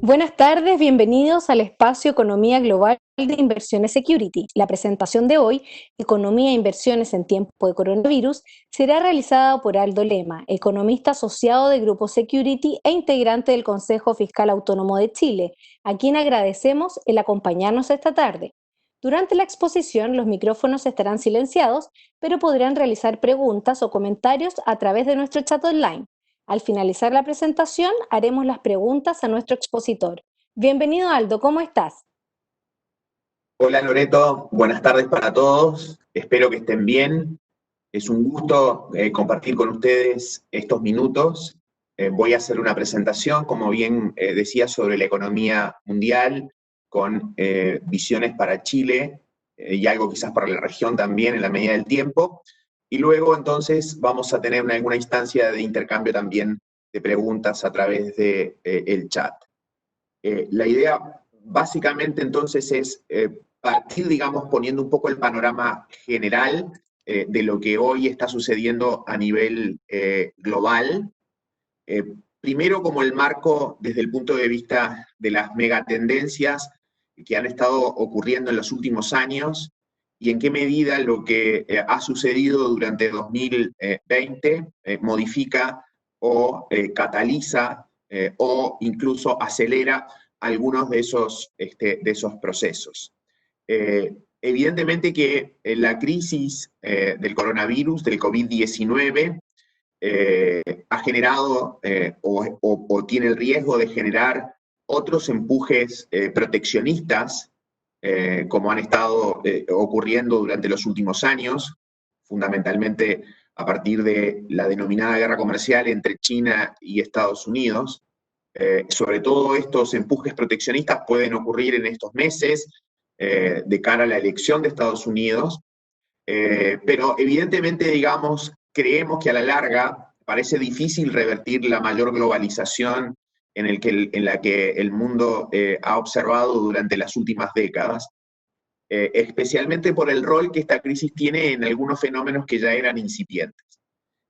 Buenas tardes, bienvenidos al espacio Economía Global de Inversiones Security. La presentación de hoy, Economía e Inversiones en tiempo de coronavirus, será realizada por Aldo Lema, economista asociado de Grupo Security e integrante del Consejo Fiscal Autónomo de Chile, a quien agradecemos el acompañarnos esta tarde. Durante la exposición, los micrófonos estarán silenciados, pero podrán realizar preguntas o comentarios a través de nuestro chat online. Al finalizar la presentación, haremos las preguntas a nuestro expositor. Bienvenido, Aldo, ¿cómo estás? Hola Loreto, buenas tardes para todos, espero que estén bien. Es un gusto compartir con ustedes estos minutos. Voy a hacer una presentación, como bien decía, sobre la economía mundial, con visiones para Chile y algo quizás para la región también en la medida del tiempo. Y luego entonces vamos a tener alguna instancia de intercambio también de preguntas a través de el chat. La idea básicamente entonces es partir, digamos, poniendo un poco el panorama general de lo que hoy está sucediendo a nivel global. Primero como el marco desde el punto de vista de las megatendencias que han estado ocurriendo en los últimos años y en qué medida lo que ha sucedido durante 2020 modifica o cataliza o incluso acelera algunos de esos procesos. Evidentemente que la crisis del coronavirus, del COVID-19, ha generado o tiene el riesgo de generar otros empujes proteccionistas, como han estado ocurriendo durante los últimos años, fundamentalmente a partir de la denominada guerra comercial entre China y Estados Unidos. Sobre todo estos empujes proteccionistas pueden ocurrir en estos meses de cara a la elección de Estados Unidos, pero evidentemente, digamos, creemos que a la larga parece difícil revertir la mayor globalización en la que el mundo ha observado durante las últimas décadas, especialmente por el rol que esta crisis tiene en algunos fenómenos que ya eran incipientes.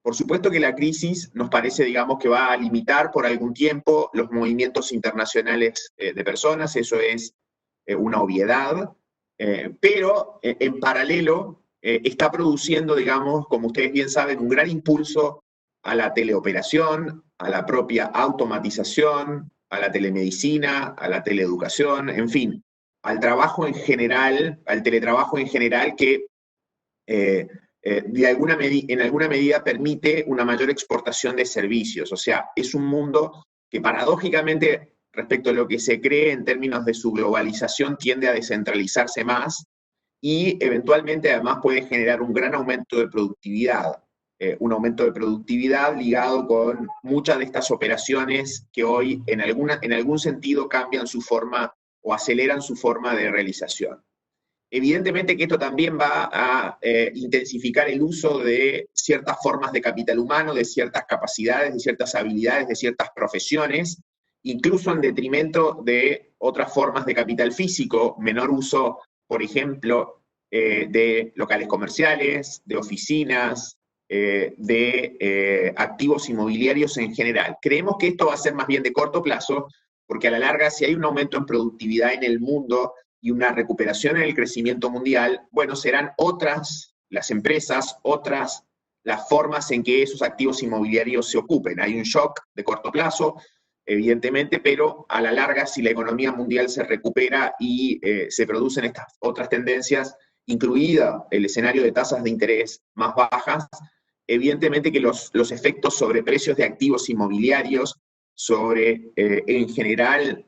Por supuesto que la crisis nos parece, digamos, que va a limitar por algún tiempo los movimientos internacionales de personas, eso es una obviedad, pero en paralelo está produciendo, digamos, como ustedes bien saben, un gran impulso a la teleoperación, a la propia automatización, a la telemedicina, a la teleeducación, en fin, al trabajo en general, al teletrabajo en general que en alguna medida permite una mayor exportación de servicios. O sea, es un mundo que paradójicamente, respecto a lo que se cree en términos de su globalización, tiende a descentralizarse más y eventualmente además puede generar un gran aumento de productividad. Un aumento de productividad ligado con muchas de estas operaciones que hoy en algún sentido cambian su forma o aceleran su forma de realización. Evidentemente que esto también va a intensificar el uso de ciertas formas de capital humano, de ciertas capacidades, de ciertas habilidades, de ciertas profesiones, incluso en detrimento de otras formas de capital físico, menor uso, por ejemplo, de locales comerciales, de oficinas, de activos inmobiliarios en general. Creemos que esto va a ser más bien de corto plazo, porque a la larga, si hay un aumento en productividad en el mundo y una recuperación en el crecimiento mundial, bueno, serán otras las empresas, otras las formas en que esos activos inmobiliarios se ocupen. Hay un shock de corto plazo, evidentemente, pero a la larga, si la economía mundial se recupera y se producen estas otras tendencias, incluida el escenario de tasas de interés más bajas, evidentemente que los efectos sobre precios de activos inmobiliarios, sobre, en general,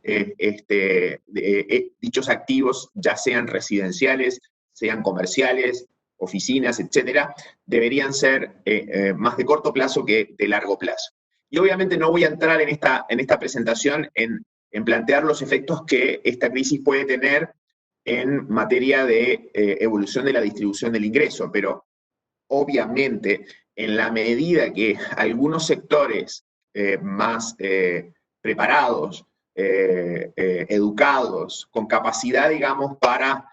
dichos activos, ya sean residenciales, sean comerciales, oficinas, etcétera, deberían ser más de corto plazo que de largo plazo. Y obviamente no voy a entrar en esta presentación en plantear los efectos que esta crisis puede tener en materia de evolución de la distribución del ingreso, pero obviamente en la medida que algunos sectores más preparados, educados, con capacidad, digamos, para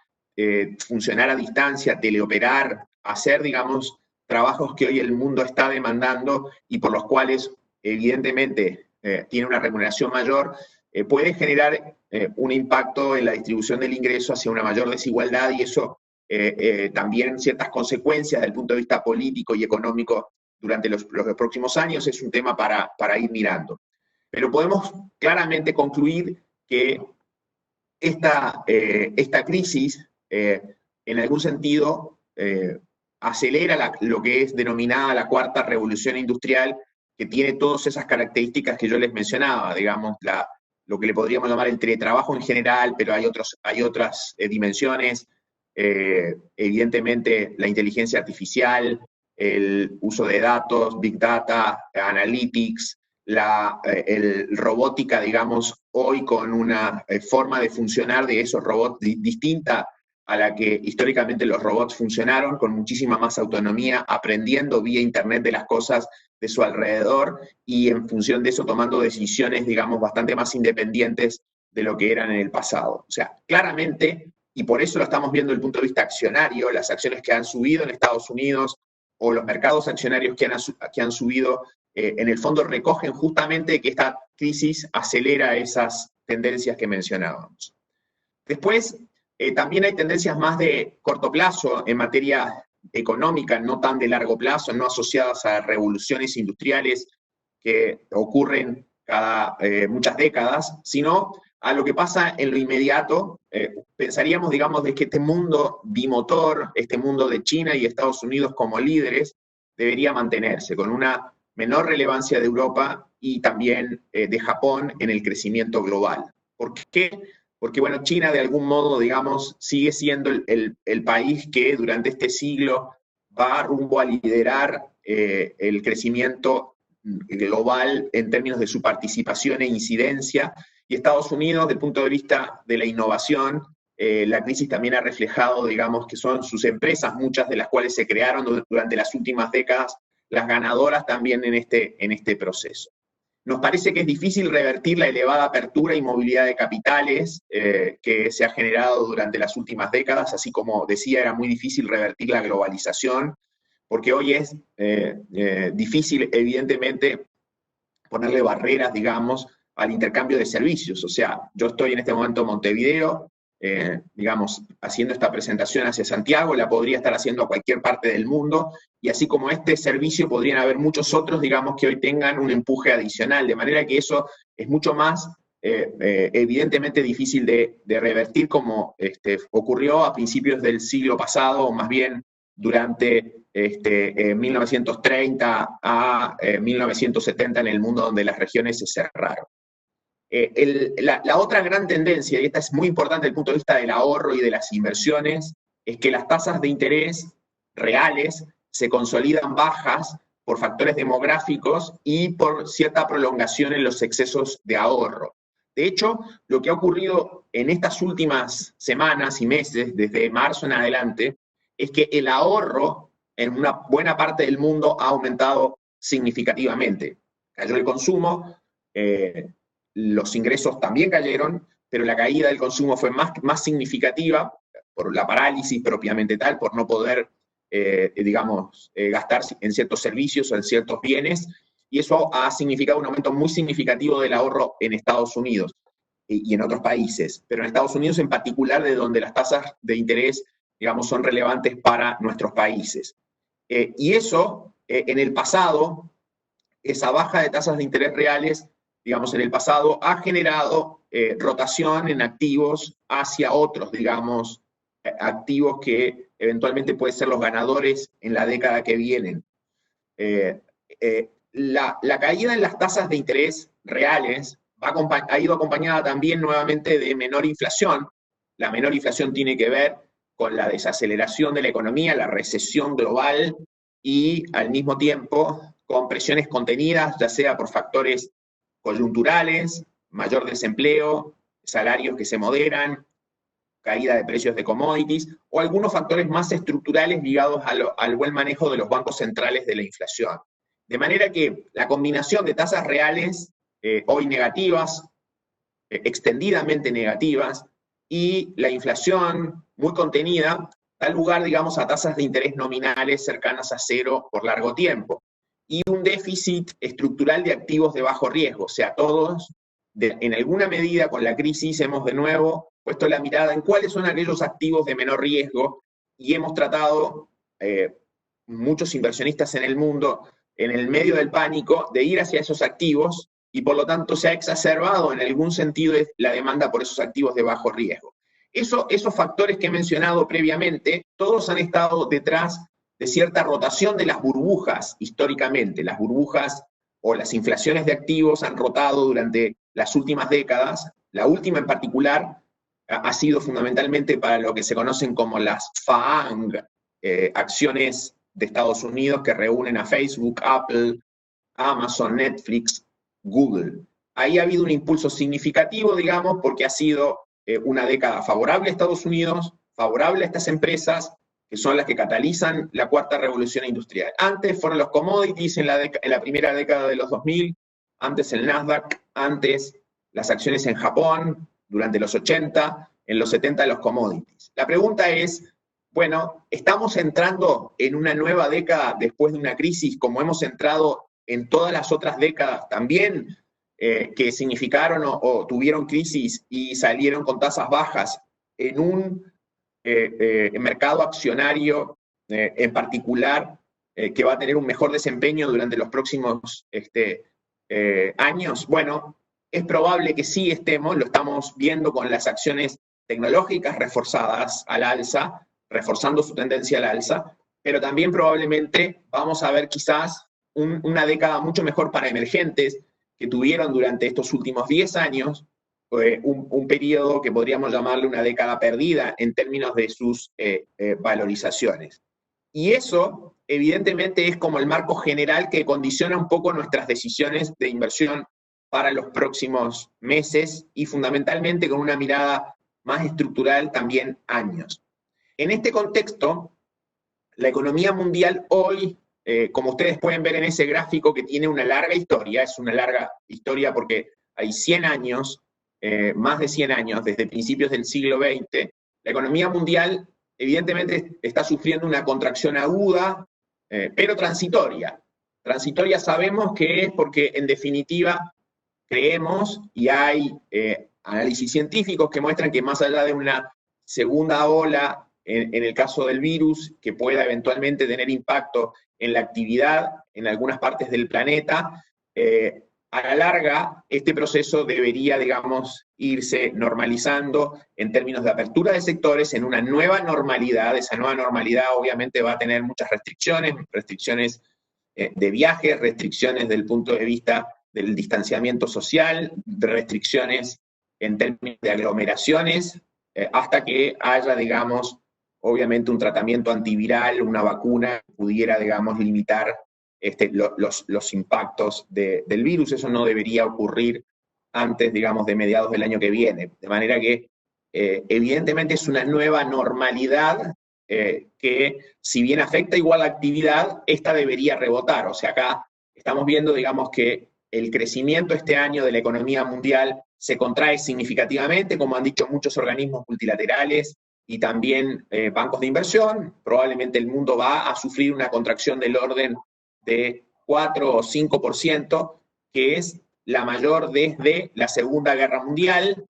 funcionar a distancia, teleoperar, hacer, digamos, trabajos que hoy el mundo está demandando y por los cuales, evidentemente, tiene una remuneración mayor, puede generar un impacto en la distribución del ingreso hacia una mayor desigualdad y eso también ciertas consecuencias desde el punto de vista político y económico durante los próximos años es un tema para ir mirando. Pero podemos claramente concluir que esta crisis, en algún sentido, acelera lo que es denominada la cuarta revolución industrial, que tiene todas esas características que yo les mencionaba, digamos, lo que le podríamos llamar el teletrabajo en general, pero hay otras dimensiones, evidentemente la inteligencia artificial, el uso de datos, big data, analytics, el robótica, digamos, hoy con una forma de funcionar de esos robots distinta a la que históricamente los robots funcionaron, con muchísima más autonomía, aprendiendo vía Internet de las cosas de su alrededor y en función de eso tomando decisiones, digamos, bastante más independientes de lo que eran en el pasado. O sea, claramente, y por eso lo estamos viendo desde el punto de vista accionario, las acciones que han subido en Estados Unidos o los mercados accionarios que han subido, en el fondo recogen justamente que esta crisis acelera esas tendencias que mencionábamos. Después, también hay tendencias más de corto plazo en materia económica, no tan de largo plazo, no asociadas a revoluciones industriales que ocurren cada muchas décadas, sino a lo que pasa en lo inmediato. Pensaríamos, digamos, de que este mundo bimotor, este mundo de China y Estados Unidos como líderes, debería mantenerse con una menor relevancia de Europa y también de Japón en el crecimiento global. ¿Por qué? Porque, bueno, China de algún modo, digamos, sigue siendo el país que durante este siglo va rumbo a liderar el crecimiento global en términos de su participación e incidencia, y Estados Unidos, desde el punto de vista de la innovación, la crisis también ha reflejado, digamos, que son sus empresas, muchas de las cuales se crearon durante las últimas décadas, las ganadoras también en este proceso. Nos parece que es difícil revertir la elevada apertura y movilidad de capitales que se ha generado durante las últimas décadas, así como decía, era muy difícil revertir la globalización, porque hoy es difícil, evidentemente, ponerle barreras, digamos, al intercambio de servicios. O sea, yo estoy en este momento en Montevideo, digamos, haciendo esta presentación hacia Santiago, la podría estar haciendo a cualquier parte del mundo, y así como este servicio podrían haber muchos otros, digamos, que hoy tengan un empuje adicional, de manera que eso es mucho más evidentemente difícil de revertir, como ocurrió a principios del siglo pasado, o más bien durante 1930 a 1970 en el mundo, donde las regiones se cerraron. La otra gran tendencia, y esta es muy importante desde el punto de vista del ahorro y de las inversiones, es que las tasas de interés reales se consolidan bajas por factores demográficos y por cierta prolongación en los excesos de ahorro. De hecho, lo que ha ocurrido en estas últimas semanas y meses, desde marzo en adelante, es que el ahorro en una buena parte del mundo ha aumentado significativamente. Cayó el consumo, los ingresos también cayeron, pero la caída del consumo fue más significativa por la parálisis propiamente tal, por no poder, digamos, gastar en ciertos servicios o en ciertos bienes, y eso ha significado un aumento muy significativo del ahorro en Estados Unidos y en otros países, pero en Estados Unidos en particular, de donde las tasas de interés, digamos, son relevantes para nuestros países. Y eso, en el pasado, esa baja de tasas de interés reales, digamos, en el pasado, ha generado rotación en activos hacia otros, digamos, activos que eventualmente pueden ser los ganadores en la década que vienen. La caída en las tasas de interés reales ha ido acompañada también nuevamente de menor inflación. La menor inflación tiene que ver con la desaceleración de la economía, la recesión global, y al mismo tiempo con presiones contenidas, ya sea por factores coyunturales, mayor desempleo, salarios que se moderan, caída de precios de commodities, o algunos factores más estructurales ligados al buen manejo de los bancos centrales de la inflación. De manera que la combinación de tasas reales hoy negativas, extendidamente negativas, y la inflación muy contenida, da lugar, digamos, a tasas de interés nominales cercanas a cero por largo tiempo, y un déficit estructural de activos de bajo riesgo, o sea, todos en alguna medida con la crisis hemos de nuevo puesto la mirada en cuáles son aquellos activos de menor riesgo y hemos tratado, muchos inversionistas en el mundo, en el medio del pánico, de ir hacia esos activos y por lo tanto se ha exacerbado en algún sentido la demanda por esos activos de bajo riesgo. Esos factores que he mencionado previamente, todos han estado detrás de cierta rotación de las burbujas históricamente. Las burbujas o las inflaciones de activos han rotado durante las últimas décadas. La última en particular ha sido fundamentalmente para lo que se conocen como las FAANG, acciones de Estados Unidos que reúnen a Facebook, Apple, Amazon, Netflix, Google. Ahí ha habido un impulso significativo, digamos, porque ha sido una década favorable a Estados Unidos, favorable a estas empresas, que son las que catalizan la cuarta revolución industrial. Antes fueron los commodities en la primera década de los 2000, antes el Nasdaq, antes las acciones en Japón, durante los 80, en los 70 los commodities. La pregunta es, bueno, ¿estamos entrando en una nueva década después de una crisis como hemos entrado en todas las otras décadas también, que significaron o tuvieron crisis y salieron con tasas bajas en un mercado accionario en particular que va a tener un mejor desempeño durante los próximos años? Bueno, es probable que sí estemos, lo estamos viendo con las acciones tecnológicas reforzadas al alza, reforzando su tendencia al alza, pero también probablemente vamos a ver quizás una década mucho mejor para emergentes que tuvieron durante estos últimos 10 años un periodo que podríamos llamarle una década perdida en términos de sus valorizaciones. Y eso, evidentemente, es como el marco general que condiciona un poco nuestras decisiones de inversión para los próximos meses y fundamentalmente con una mirada más estructural también años. En este contexto, la economía mundial hoy, como ustedes pueden ver en ese gráfico que tiene una larga historia, es una larga historia porque hay 100 años, más de 100 años, desde principios del siglo XX, la economía mundial evidentemente está sufriendo una contracción aguda, pero transitoria. Transitoria sabemos que es porque en definitiva creemos, y hay análisis científicos que muestran que más allá de una segunda ola, en el caso del virus, que pueda eventualmente tener impacto en la actividad en algunas partes del planeta, a la larga este proceso debería, digamos, irse normalizando en términos de apertura de sectores en una nueva normalidad. Esa nueva normalidad obviamente va a tener muchas restricciones de viajes, restricciones desde el punto de vista del distanciamiento social, restricciones en términos de aglomeraciones, hasta que haya, digamos, obviamente un tratamiento antiviral, una vacuna que pudiera, digamos, limitar los impactos del virus. Eso no debería ocurrir antes, digamos, de mediados del año que viene. De manera que, evidentemente, es una nueva normalidad que, si bien afecta igual la actividad, esta debería rebotar. O sea, acá estamos viendo, digamos, que el crecimiento este año de la economía mundial se contrae significativamente, como han dicho muchos organismos multilaterales y también bancos de inversión. Probablemente el mundo va a sufrir una contracción del orden de 4 o 5%, que es la mayor desde la Segunda Guerra Mundial,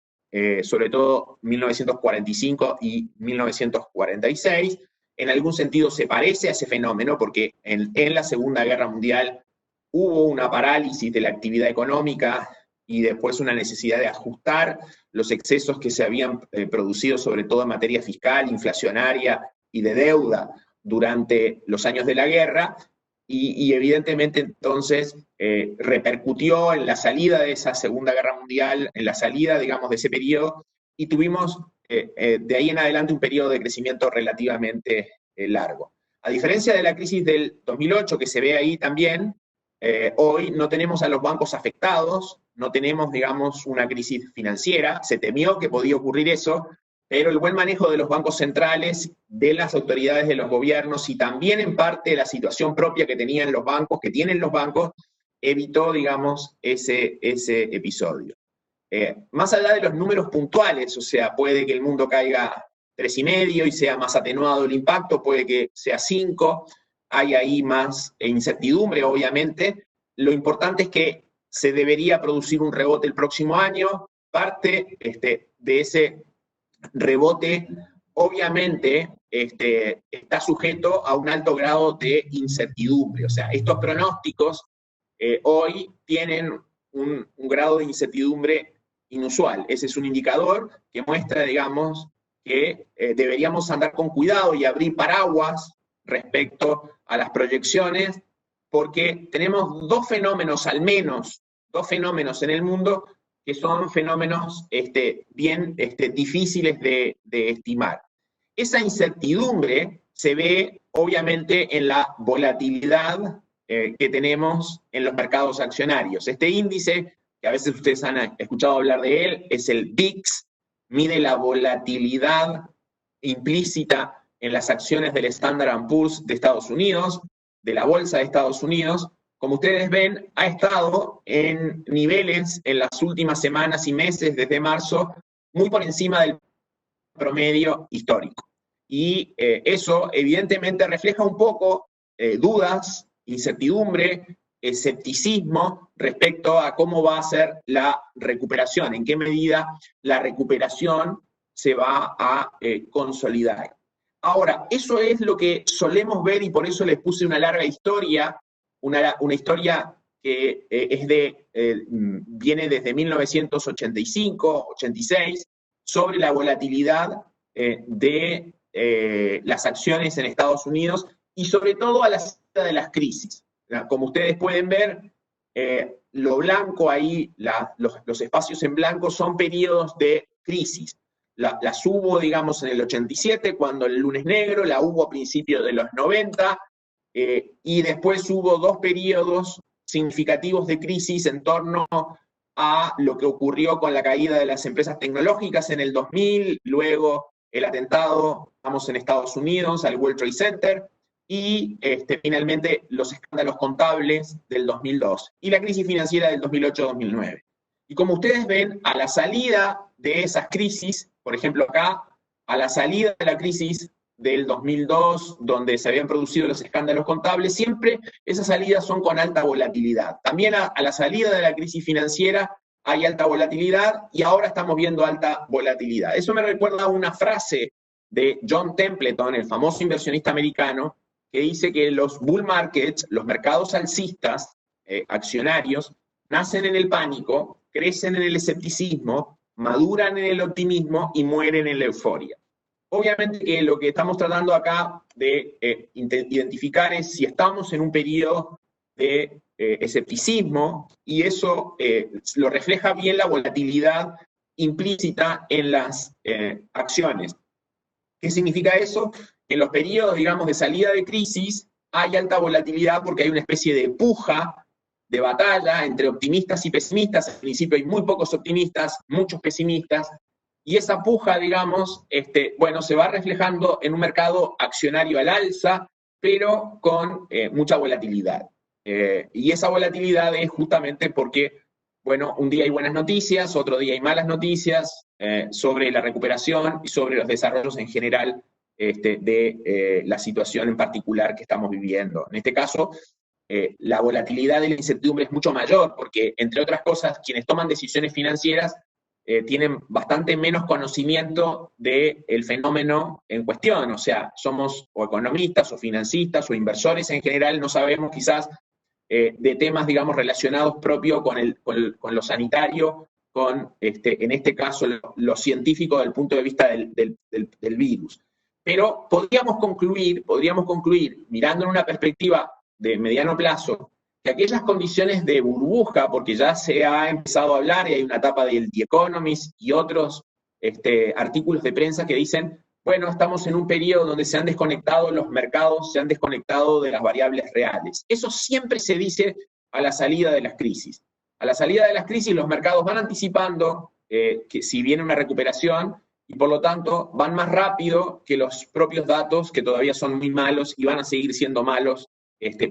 sobre todo 1945 y 1946. En algún sentido se parece a ese fenómeno porque en la Segunda Guerra Mundial hubo una parálisis de la actividad económica y después una necesidad de ajustar los excesos que se habían producido, sobre todo en materia fiscal, inflacionaria y de deuda durante los años de la guerra, y evidentemente entonces repercutió en la salida de esa Segunda Guerra Mundial, en la salida, digamos, de ese periodo, y tuvimos de ahí en adelante un periodo de crecimiento relativamente largo. A diferencia de la crisis del 2008, que se ve ahí también, hoy no tenemos a los bancos afectados, no tenemos, digamos, una crisis financiera. Se temió que podía ocurrir eso, pero el buen manejo de los bancos centrales, de las autoridades de los gobiernos y también en parte la situación propia que tenían los bancos, que tienen los bancos, evitó, digamos, ese episodio. Más allá de los números puntuales, o sea, puede que el mundo caiga 3,5 y sea más atenuado el impacto, puede que sea 5, hay ahí más incertidumbre, obviamente. Lo importante es que se debería producir un rebote el próximo año. Parte de ese rebote, obviamente, está sujeto a un alto grado de incertidumbre. O sea, estos pronósticos hoy tienen un grado de incertidumbre inusual. Ese es un indicador que muestra, digamos, que deberíamos andar con cuidado y abrir paraguas respecto a las proyecciones, porque tenemos dos fenómenos, al menos, dos fenómenos en el mundo que son fenómenos bien difíciles de estimar. Esa incertidumbre se ve, obviamente, en la volatilidad que tenemos en los mercados accionarios. Este índice, que a veces ustedes han escuchado hablar de él, es el VIX, mide la volatilidad implícita en las acciones del Standard & Poor's de Estados Unidos, de la Bolsa de Estados Unidos. Como ustedes ven, ha estado en niveles en las últimas semanas y meses, desde marzo, muy por encima del promedio histórico. Y eso evidentemente refleja un poco dudas, incertidumbre, escepticismo respecto a cómo va a ser la recuperación, en qué medida la recuperación se va a consolidar. Ahora, eso es lo que solemos ver y por eso les puse una larga historia, una historia que viene desde 1985, 86, sobre la volatilidad de las acciones en Estados Unidos y sobre todo a la salida de las crisis. Como ustedes pueden ver, lo blanco ahí, los espacios en blanco son periodos de crisis. Las hubo, digamos, en el 87, cuando el lunes negro, la hubo a principios de los 90, y después hubo dos periodos significativos de crisis en torno a lo que ocurrió con la caída de las empresas tecnológicas en el 2000, luego el atentado, estamos en Estados Unidos, al World Trade Center, y finalmente los escándalos contables del 2002, y la crisis financiera del 2008-2009. Y como ustedes ven, a la salida de esas crisis, por ejemplo acá, a la salida de la crisis del 2002, donde se habían producido los escándalos contables, siempre esas salidas son con alta volatilidad. También a la salida de la crisis financiera hay alta volatilidad y ahora estamos viendo alta volatilidad. Eso me recuerda a una frase de John Templeton, el famoso inversionista americano, que dice que los bull markets, los mercados alcistas, accionarios, nacen en el pánico, crecen en el escepticismo, maduran en el optimismo y mueren en la euforia. Obviamente que lo que estamos tratando acá de identificar es si estamos en un periodo de escepticismo, y eso lo refleja bien la volatilidad implícita en las acciones. ¿Qué significa eso? En los periodos, digamos, de salida de crisis hay alta volatilidad porque hay una especie de puja, de batalla entre optimistas y pesimistas. Al principio hay muy pocos optimistas, muchos pesimistas, y esa puja, digamos, bueno, se va reflejando en un mercado accionario al alza, pero con mucha volatilidad. Y esa volatilidad es justamente porque, bueno, un día hay buenas noticias, otro día hay malas noticias sobre la recuperación y sobre los desarrollos en general de la situación en particular que estamos viviendo. En este caso, la volatilidad de la incertidumbre es mucho mayor porque, entre otras cosas, quienes toman decisiones financieras tienen bastante menos conocimiento del fenómeno en cuestión. O sea, somos o economistas o financistas o inversores en general, no sabemos quizás de temas, digamos, relacionados propio con lo sanitario, con, en este caso, lo científico desde el punto de vista del virus. Pero podríamos concluir, mirando en una perspectiva de mediano plazo, que aquellas condiciones de burbuja, porque ya se ha empezado a hablar y hay una etapa del The Economist y otros artículos de prensa que dicen, bueno, estamos en un periodo donde se han desconectado los mercados, se han desconectado de las variables reales. Eso siempre se dice a la salida de las crisis. A la salida de las crisis los mercados van anticipando que si viene una recuperación y por lo tanto van más rápido que los propios datos, que todavía son muy malos y van a seguir siendo malos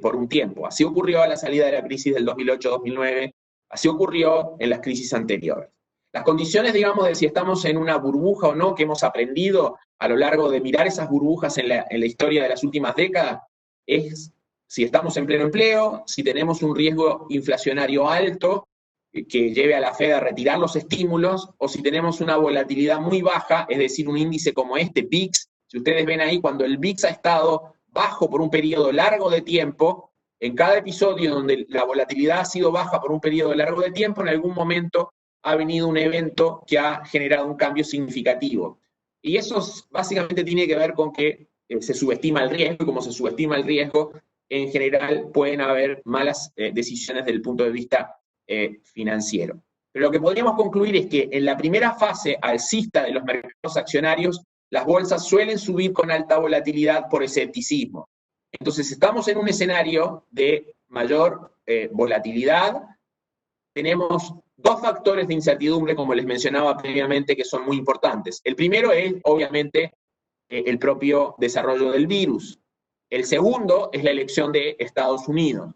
por un tiempo. Así ocurrió a la salida de la crisis del 2008-2009, así ocurrió en las crisis anteriores. Las condiciones, digamos, de si estamos en una burbuja o no, que hemos aprendido a lo largo de mirar esas burbujas en la historia de las últimas décadas, es si estamos en pleno empleo, si tenemos un riesgo inflacionario alto, que lleve a la Fed a retirar los estímulos, o si tenemos una volatilidad muy baja, es decir, un índice como este, VIX. Si ustedes ven ahí, cuando el VIX ha estado bajo por un periodo largo de tiempo, en cada episodio donde la volatilidad ha sido baja por un periodo largo de tiempo, en algún momento ha venido un evento que ha generado un cambio significativo. Y eso básicamente tiene que ver con que se subestima el riesgo, y como se subestima el riesgo, en general pueden haber malas decisiones desde el punto de vista financiero. Pero lo que podríamos concluir es que en la primera fase alcista de los mercados accionarios, las bolsas suelen subir con alta volatilidad por escepticismo. Entonces estamos en un escenario de mayor volatilidad. Tenemos dos factores de incertidumbre, como les mencionaba previamente, que son muy importantes. El primero es, obviamente, el propio desarrollo del virus. El segundo es la elección de Estados Unidos.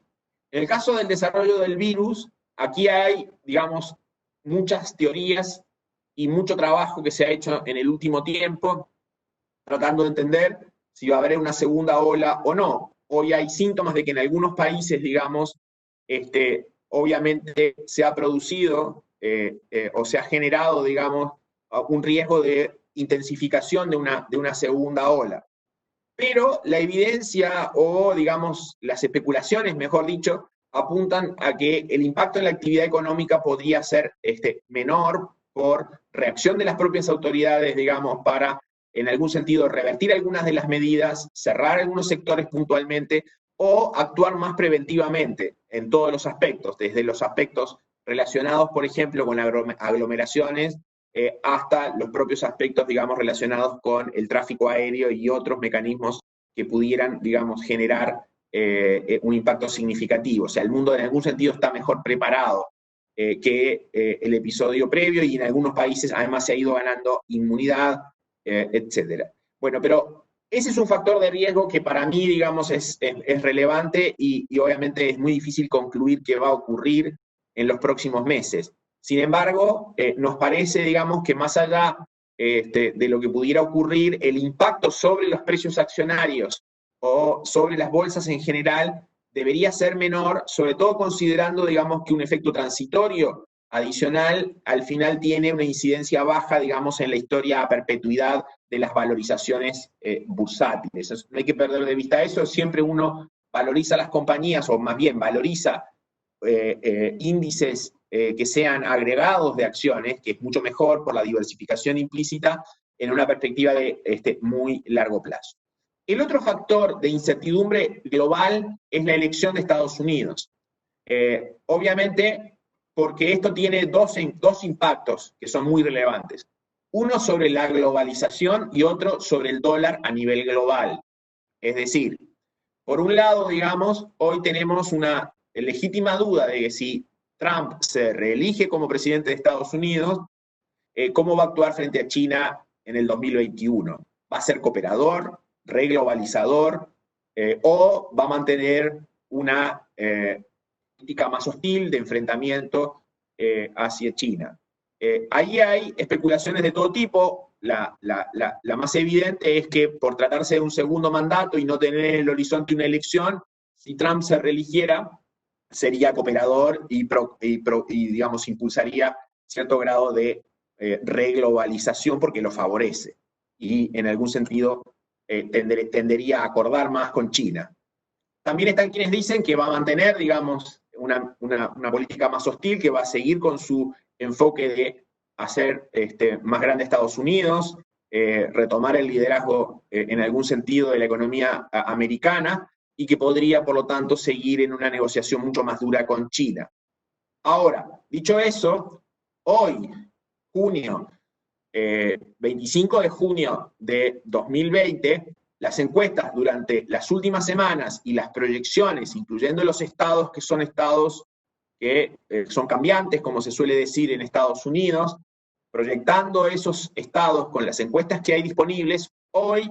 En el caso del desarrollo del virus, aquí hay, digamos, muchas teorías y mucho trabajo que se ha hecho en el último tiempo, tratando de entender si va a haber una segunda ola o no. Hoy hay síntomas de que en algunos países, digamos, obviamente se ha producido o se ha generado, digamos, un riesgo de intensificación de una segunda ola. Pero la evidencia o, digamos, las especulaciones, mejor dicho, apuntan a que el impacto en la actividad económica podría ser menor por reacción de las propias autoridades, digamos, para, en algún sentido, revertir algunas de las medidas, cerrar algunos sectores puntualmente o actuar más preventivamente en todos los aspectos, desde los aspectos relacionados, por ejemplo, con aglomeraciones, hasta los propios aspectos, digamos, relacionados con el tráfico aéreo y otros mecanismos que pudieran, digamos, generar un impacto significativo. O sea, el mundo en algún sentido está mejor preparado que el episodio previo, y en algunos países además se ha ido ganando inmunidad, etcétera. Bueno, pero ese es un factor de riesgo que para mí, digamos, es relevante y obviamente es muy difícil concluir qué va a ocurrir en los próximos meses. Sin embargo, nos parece, digamos, que más allá de lo que pudiera ocurrir, el impacto sobre los precios accionarios o sobre las bolsas en general debería ser menor, sobre todo considerando, digamos, que un efecto transitorio adicional al final tiene una incidencia baja, digamos, en la historia a perpetuidad de las valorizaciones bursátiles. No hay que perder de vista eso. Siempre uno valoriza las compañías, o más bien valoriza índices que sean agregados de acciones, que es mucho mejor por la diversificación implícita en una perspectiva de muy largo plazo. El otro factor de incertidumbre global es la elección de Estados Unidos. Obviamente, porque esto tiene dos impactos que son muy relevantes. Uno sobre la globalización y otro sobre el dólar a nivel global. Es decir, por un lado, digamos, hoy tenemos una legítima duda de que si Trump se reelige como presidente de Estados Unidos, ¿cómo va a actuar frente a China en el 2021? ¿Va a ser cooperador, reglobalizador, o va a mantener una política más hostil de enfrentamiento hacia China? Ahí hay especulaciones de todo tipo. La más evidente es que por tratarse de un segundo mandato y no tener en el horizonte una elección, si Trump se reeligiera, sería cooperador y digamos, impulsaría cierto grado de reglobalización porque lo favorece. Y en algún sentido tendería a acordar más con China. También están quienes dicen que va a mantener, digamos, una política más hostil, que va a seguir con su enfoque de hacer más grande Estados Unidos, retomar el liderazgo en algún sentido de la economía americana, y que podría, por lo tanto, seguir en una negociación mucho más dura con China. Ahora, dicho eso, hoy, junio, 25 de junio de 2020, las encuestas durante las últimas semanas y las proyecciones, incluyendo los estados que son cambiantes, como se suele decir en Estados Unidos, proyectando esos estados con las encuestas que hay disponibles, hoy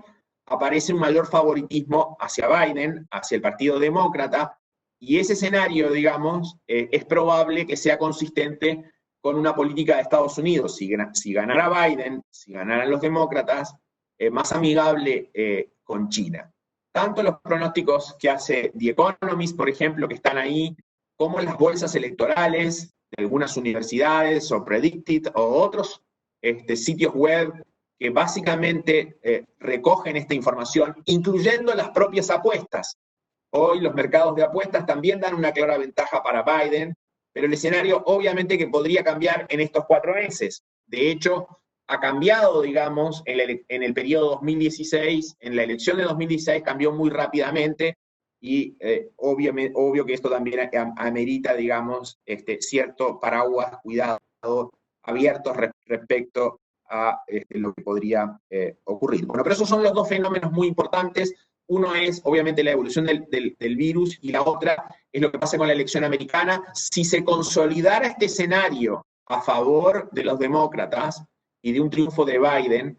aparece un mayor favoritismo hacia Biden, hacia el Partido Demócrata, y ese escenario, digamos, es probable que sea consistente con una política de Estados Unidos, si ganara Biden, si ganaran los demócratas, más amigable con China. Tanto los pronósticos que hace The Economist, por ejemplo, que están ahí, como las bolsas electorales, de algunas universidades o Predicted o otros sitios web que básicamente recogen esta información, incluyendo las propias apuestas. Hoy los mercados de apuestas también dan una clara ventaja para Biden, pero el escenario obviamente que podría cambiar en estos 4 meses. De hecho, ha cambiado, digamos, en el periodo 2016, en la elección de 2016 cambió muy rápidamente y obvio que esto también amerita, digamos, cierto paraguas, cuidado, abiertos respecto a lo que podría ocurrir. Bueno, pero esos son los 2 fenómenos muy importantes. Uno es, obviamente, la evolución del virus y la otra es lo que pasa con la elección americana. Si se consolidara este escenario a favor de los demócratas y de un triunfo de Biden,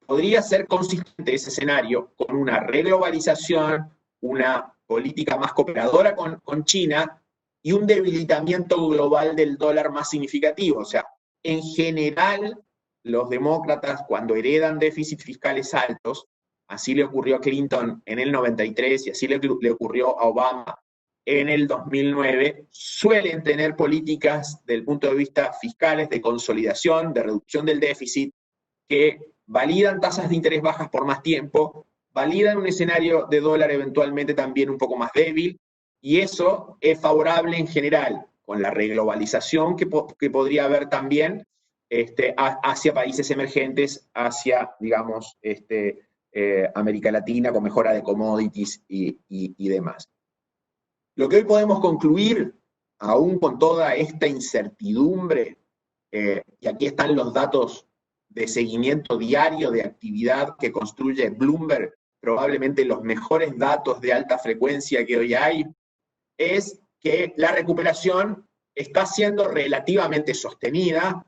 podría ser consistente ese escenario con una reglobalización, una política más cooperadora con China y un debilitamiento global del dólar más significativo. O sea, en general, los demócratas, cuando heredan déficits fiscales altos, así le ocurrió a Clinton en el 93 y así le ocurrió a Obama en el 2009, suelen tener políticas desde el punto de vista fiscales de consolidación, de reducción del déficit, que validan tasas de interés bajas por más tiempo, validan un escenario de dólar eventualmente también un poco más débil, y eso es favorable en general con la reglobalización que podría haber también hacia países emergentes, hacia, digamos, América Latina con mejora de commodities y demás. Lo que hoy podemos concluir, aún con toda esta incertidumbre, y aquí están los datos de seguimiento diario de actividad que construye Bloomberg, probablemente los mejores datos de alta frecuencia que hoy hay, es que la recuperación está siendo relativamente sostenida.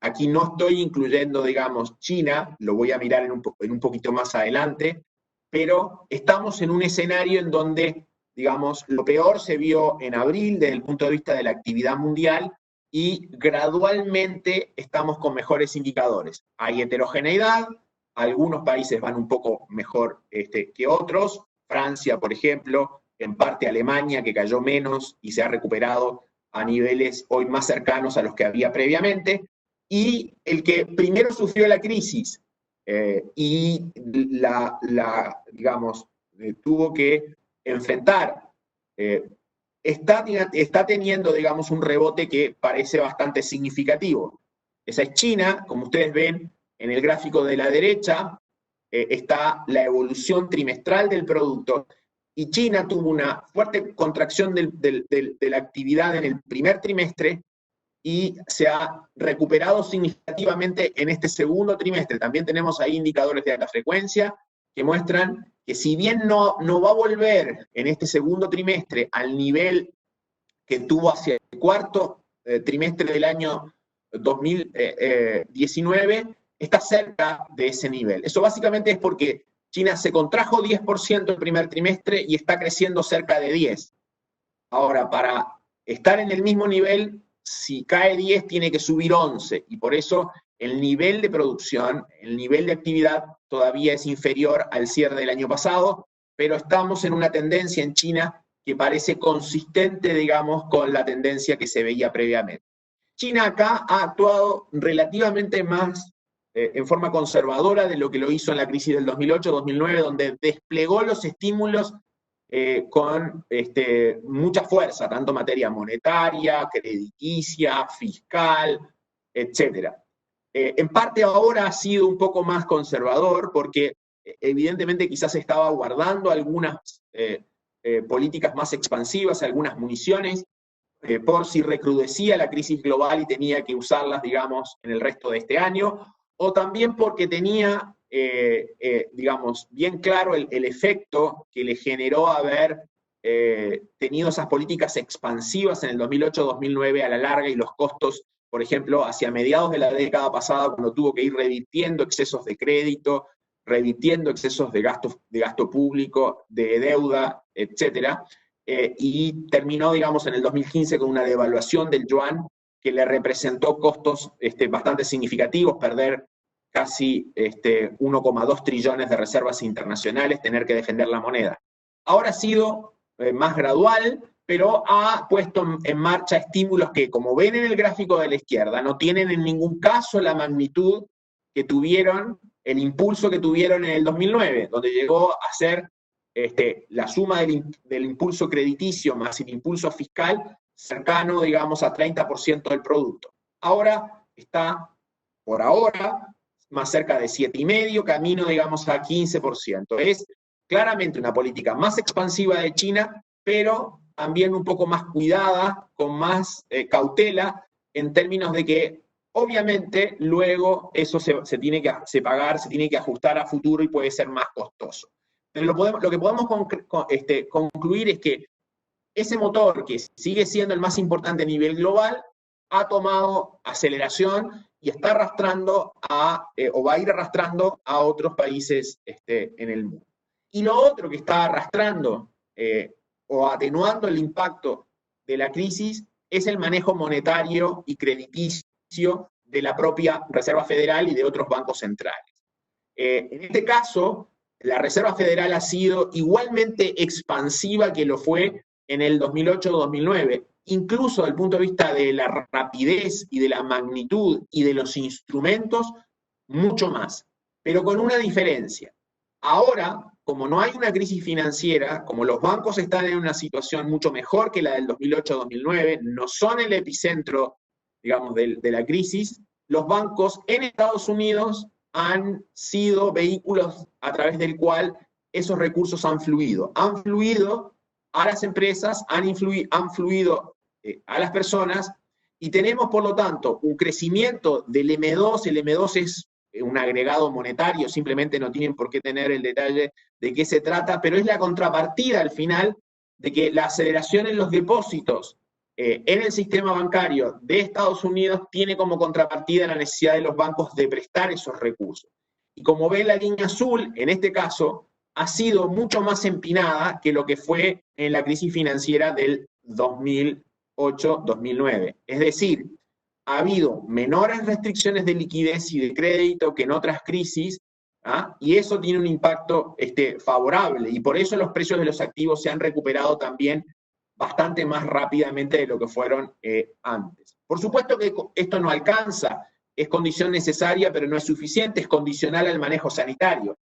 Aquí no estoy incluyendo, digamos, China, lo voy a mirar en un poquito más adelante, pero estamos en un escenario en donde, digamos, lo peor se vio en abril desde el punto de vista de la actividad mundial y gradualmente estamos con mejores indicadores. Hay heterogeneidad, algunos países van un poco mejor que otros, Francia, por ejemplo, en parte Alemania, que cayó menos y se ha recuperado a niveles hoy más cercanos a los que había previamente, y el que primero sufrió la crisis y digamos, tuvo que enfrentar, está teniendo, digamos, un rebote que parece bastante significativo. Esa es China, como ustedes ven en el gráfico de la derecha, está la evolución trimestral del producto, y China tuvo una fuerte contracción de la actividad en el primer trimestre y se ha recuperado significativamente en este segundo trimestre. También tenemos ahí indicadores de alta frecuencia que muestran que si bien no va a volver en este segundo trimestre al nivel que tuvo hacia el cuarto trimestre del año 2019, está cerca de ese nivel. Eso básicamente es porque China se contrajo 10% el primer trimestre y está creciendo cerca de 10%. Ahora, para estar en el mismo nivel, si cae 10 tiene que subir 11, y por eso el nivel de producción, el nivel de actividad todavía es inferior al cierre del año pasado, pero estamos en una tendencia en China que parece consistente, digamos, con la tendencia que se veía previamente. China acá ha actuado relativamente más en forma conservadora de lo que lo hizo en la crisis del 2008-2009, donde desplegó los estímulos con mucha fuerza, tanto en materia monetaria, crediticia, fiscal, etc. En parte ahora ha sido un poco más conservador porque evidentemente quizás estaba guardando algunas políticas más expansivas, algunas municiones, por si recrudecía la crisis global y tenía que usarlas, digamos, en el resto de este año, o también porque tenía, digamos, bien claro el efecto que le generó haber tenido esas políticas expansivas en el 2008-2009 a la larga, y los costos, por ejemplo, hacia mediados de la década pasada, cuando tuvo que ir revirtiendo excesos de crédito, revirtiendo excesos de gasto público, de deuda, etcétera, y terminó, digamos, en el 2015 con una devaluación del yuan que le representó costos bastante significativos, perder casi 1,2 trillones de reservas internacionales, tener que defender la moneda. Ahora ha sido más gradual, pero ha puesto en marcha estímulos que, como ven en el gráfico de la izquierda, no tienen en ningún caso la magnitud que tuvieron, el impulso que tuvieron en el 2009, donde llegó a ser la suma del impulso crediticio más el impulso fiscal cercano, digamos, a 30% del producto. Ahora está, por ahora, más cerca de 7,5%, camino, digamos, a 15%. Es claramente una política más expansiva de China, pero también un poco más cuidada, con más cautela, en términos de que obviamente luego eso se tiene que pagar, se tiene que ajustar a futuro y puede ser más costoso. Pero lo que podemos concluir es que ese motor, que sigue siendo el más importante a nivel global, ha tomado aceleración y está arrastrando o va a ir arrastrando a otros países en el mundo. Y lo otro que está arrastrando o atenuando el impacto de la crisis es el manejo monetario y crediticio de la propia Reserva Federal y de otros bancos centrales. En este caso, la Reserva Federal ha sido igualmente expansiva que lo fue en el 2008-2009, incluso desde el punto de vista de la rapidez y de la magnitud y de los instrumentos, mucho más. Pero con una diferencia. Ahora, como no hay una crisis financiera, como los bancos están en una situación mucho mejor que la del 2008-2009, no son el epicentro, digamos, de la crisis, los bancos en Estados Unidos han sido vehículos a través del cual esos recursos han fluido. Han fluido a las empresas, han fluido a las personas, y tenemos, por lo tanto, un crecimiento del M2. El M2 es un agregado monetario, simplemente no tienen por qué tener el detalle de qué se trata, pero es la contrapartida al final de que la aceleración en los depósitos en el sistema bancario de Estados Unidos tiene como contrapartida la necesidad de los bancos de prestar esos recursos. Y como ven, la línea azul, en este caso, ha sido mucho más empinada que lo que fue en la crisis financiera del 2008-2009. Es decir, ha habido menores restricciones de liquidez y de crédito que en otras crisis, y eso tiene un impacto favorable, y por eso los precios de los activos se han recuperado también bastante más rápidamente de lo que fueron antes. Por supuesto que esto no alcanza, es condición necesaria, pero no es suficiente, es condicional al manejo sanitario.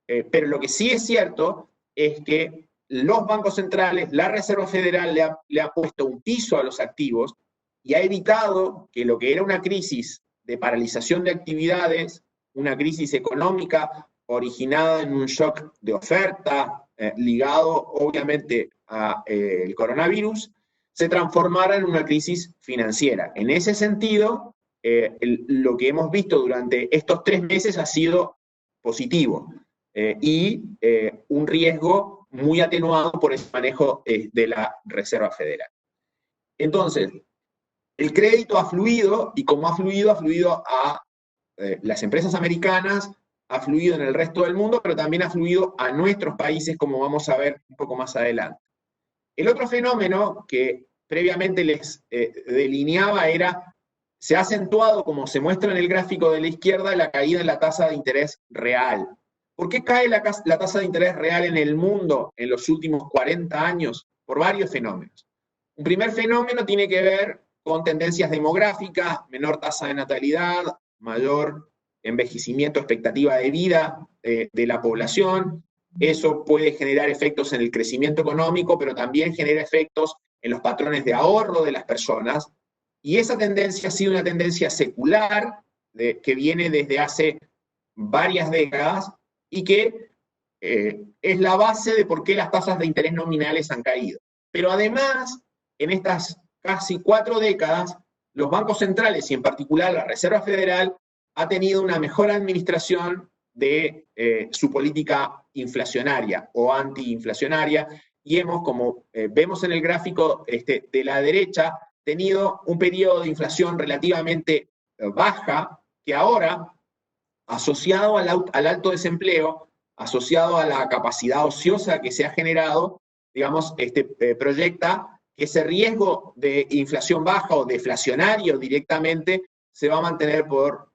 Pero lo que sí es cierto es que los bancos centrales, la Reserva Federal le ha puesto un piso a los activos y ha evitado que lo que era una crisis de paralización de actividades, una crisis económica originada en un shock de oferta, ligado obviamente al coronavirus, se transformara en una crisis financiera. En ese sentido, lo que hemos visto durante estos 3 meses ha sido positivo y un riesgo muy atenuado por el manejo de la Reserva Federal. Entonces, el crédito ha fluido, y como ha fluido a las empresas americanas, ha fluido en el resto del mundo, pero también ha fluido a nuestros países, como vamos a ver un poco más adelante. El otro fenómeno que previamente les delineaba se ha acentuado, como se muestra en el gráfico de la izquierda, la caída en la tasa de interés real. ¿Por qué cae la tasa de interés real en el mundo en los últimos 40 años? Por varios fenómenos. Un primer fenómeno tiene que ver con tendencias demográficas, menor tasa de natalidad, mayor envejecimiento, expectativa de vida de la población. Eso puede generar efectos en el crecimiento económico, pero también genera efectos en los patrones de ahorro de las personas. Y esa tendencia ha sido una tendencia secular que viene desde hace varias décadas y que es la base de por qué las tasas de interés nominales han caído. Pero además, en estas casi 4 décadas, los bancos centrales, y en particular la Reserva Federal, ha tenido una mejor administración de su política inflacionaria o antiinflacionaria, y hemos, como vemos en el gráfico de la derecha, tenido un periodo de inflación relativamente baja, que ahora, asociado al alto desempleo, asociado a la capacidad ociosa que se ha generado, digamos, proyecta que ese riesgo de inflación baja o deflacionario directamente se va a mantener por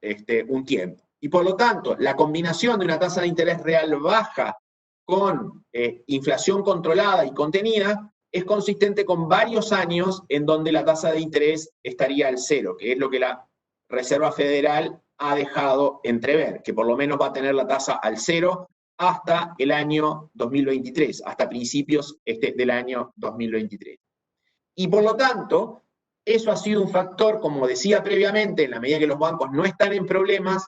un tiempo. Y por lo tanto, la combinación de una tasa de interés real baja con inflación controlada y contenida es consistente con varios años en donde la tasa de interés estaría al cero, que es lo que la Reserva Federal ha dejado entrever, que por lo menos va a tener la tasa al cero hasta el año 2023, hasta principios del año 2023. Y por lo tanto, eso ha sido un factor, como decía previamente, en la medida que los bancos no están en problemas,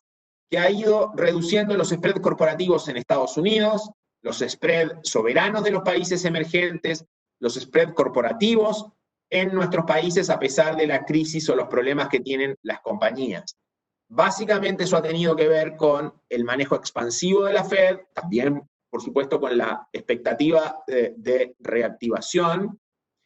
que ha ido reduciendo los spreads corporativos en Estados Unidos, los spreads soberanos de los países emergentes, los spreads corporativos en nuestros países a pesar de la crisis o los problemas que tienen las compañías. Básicamente eso ha tenido que ver con el manejo expansivo de la Fed, también, por supuesto, con la expectativa de reactivación,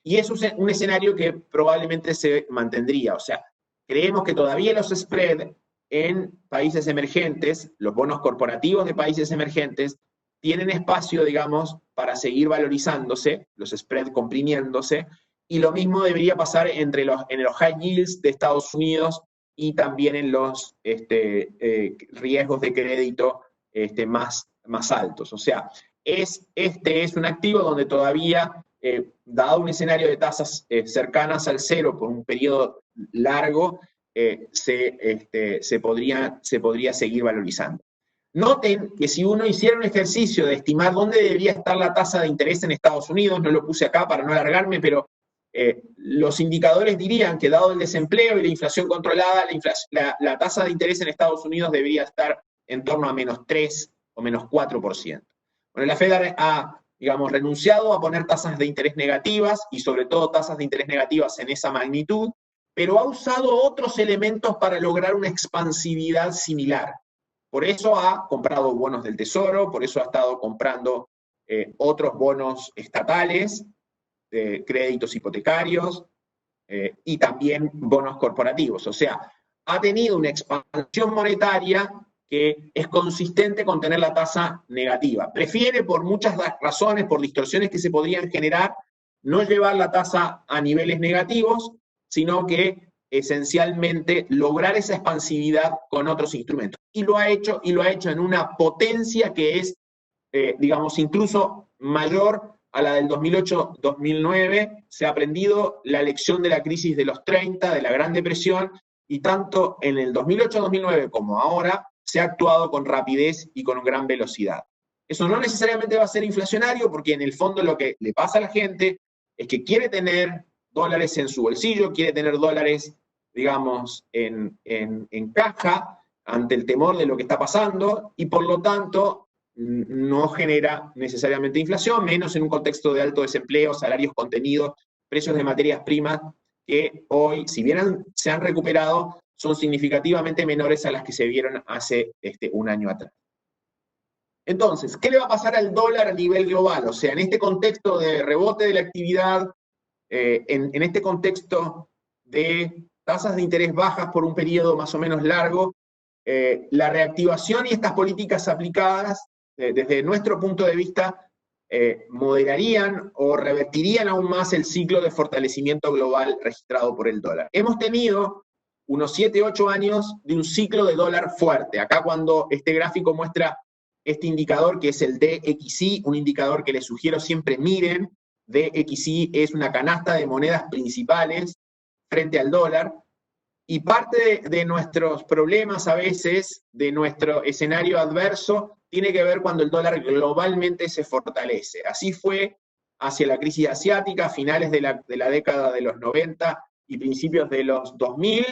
y es un escenario que probablemente se mantendría. O sea, creemos que todavía los spreads en países emergentes, los bonos corporativos de países emergentes, tienen espacio, digamos, para seguir valorizándose, los spreads comprimiéndose, y lo mismo debería pasar en los high yields de Estados Unidos y también en los riesgos de crédito más altos. O sea, es un activo donde todavía, dado un escenario de tasas cercanas al cero por un periodo largo, se podría seguir valorizando. Noten que si uno hiciera un ejercicio de estimar dónde debería estar la tasa de interés en Estados Unidos, no lo puse acá para no alargarme, pero los indicadores dirían que dado el desempleo y la inflación controlada, la tasa de interés en Estados Unidos debería estar en torno a -3 o -4%. Bueno, la Fed ha, digamos, renunciado a poner tasas de interés negativas y sobre todo tasas de interés negativas en esa magnitud, pero ha usado otros elementos para lograr una expansividad similar. Por eso ha comprado bonos del Tesoro, por eso ha estado comprando otros bonos estatales, créditos hipotecarios y también bonos corporativos. O sea, ha tenido una expansión monetaria que es consistente con tener la tasa negativa. Prefiere, por muchas razones, por distorsiones que se podrían generar, no llevar la tasa a niveles negativos, sino que esencialmente lograr esa expansividad con otros instrumentos. Y lo ha hecho en una potencia que es, digamos, incluso mayor a la del 2008-2009. Se ha aprendido la lección de la crisis de los 30, de la Gran Depresión, y tanto en el 2008-2009 como ahora se ha actuado con rapidez y con gran velocidad. Eso no necesariamente va a ser inflacionario, porque en el fondo lo que le pasa a la gente es que quiere tener dólares en su bolsillo, quiere tener dólares, digamos, en caja ante el temor de lo que está pasando, y por lo tanto no genera necesariamente inflación, menos en un contexto de alto desempleo, salarios contenidos, precios de materias primas, que hoy, si bien se han recuperado, son significativamente menores a las que se vieron hace un año atrás. Entonces, ¿qué le va a pasar al dólar a nivel global? O sea, en este contexto de rebote de la actividad, en este contexto de tasas de interés bajas por un periodo más o menos largo, la reactivación y estas políticas aplicadas, desde nuestro punto de vista, moderarían o revertirían aún más el ciclo de fortalecimiento global registrado por el dólar. Hemos tenido unos 7, 8 años de un ciclo de dólar fuerte. Acá, cuando este gráfico muestra este indicador, que es el DXY, un indicador que les sugiero siempre miren. DXY es una canasta de monedas principales frente al dólar, y parte de nuestros problemas a veces, de nuestro escenario adverso, tiene que ver cuando el dólar globalmente se fortalece. Así fue hacia la crisis asiática, finales de la década de los 90 y principios de los 2000,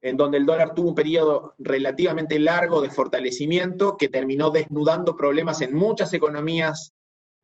en donde el dólar tuvo un periodo relativamente largo de fortalecimiento que terminó desnudando problemas en muchas economías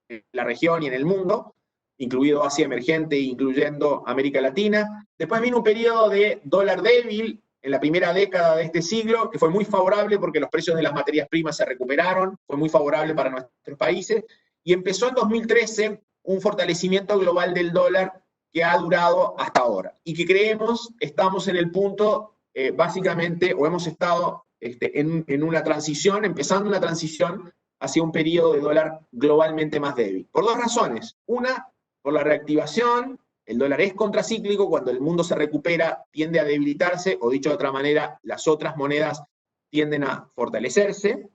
en la región y en el mundo, incluido Asia emergente, incluyendo América Latina. Después vino un periodo de dólar débil en la primera década de este siglo, que fue muy favorable porque los precios de las materias primas se recuperaron, fue muy favorable para nuestros países, y empezó en 2013 un fortalecimiento global del dólar que ha durado hasta ahora, y que creemos estamos en el punto, básicamente, o hemos estado en una transición, empezando una transición hacia un periodo de dólar globalmente más débil. Por dos razones. Una, por la reactivación. El dólar es contracíclico, cuando el mundo se recupera tiende a debilitarse, o dicho de otra manera, las otras monedas tienden a fortalecerse.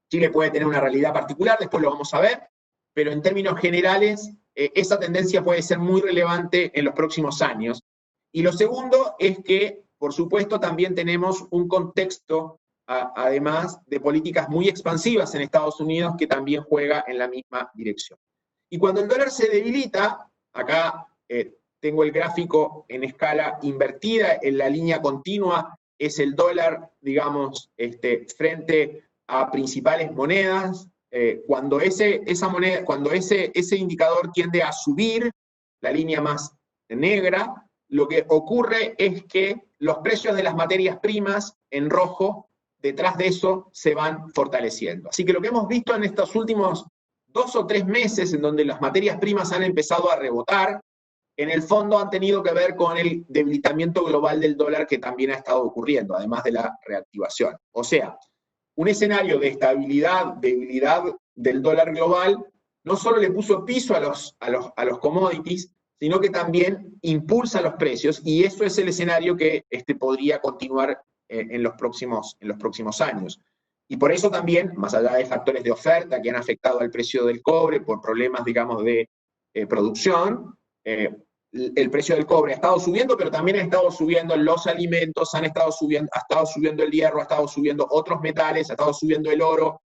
Chile puede tener una realidad particular, después lo vamos a ver, pero en términos generales esa tendencia puede ser muy relevante en los próximos años. Y lo segundo es que, por supuesto, también tenemos un contexto, además de políticas muy expansivas en Estados Unidos, que también juega en la misma dirección. Y cuando el dólar se debilita, acá tengo el gráfico en escala invertida, en la línea continua es el dólar, digamos, frente a principales monedas. Cuando ese indicador tiende a subir, la línea más negra, lo que ocurre es que los precios de las materias primas en rojo, detrás de eso, se van fortaleciendo. Así que lo que hemos visto en estos últimos 2 o 3 meses, en donde las materias primas han empezado a rebotar, en el fondo han tenido que ver con el debilitamiento global del dólar que también ha estado ocurriendo, además de la reactivación. O sea, un escenario de estabilidad, debilidad del dólar global, no solo le puso piso a los commodities, sino que también impulsa los precios, y eso es el escenario que podría continuar en los próximos años. Y por eso también, más allá de factores de oferta que han afectado al precio del cobre por problemas, digamos, de producción, el precio del cobre ha estado subiendo, pero también ha estado subiendo los alimentos, ha estado subiendo el hierro, ha estado subiendo otros metales, ha estado subiendo el oro,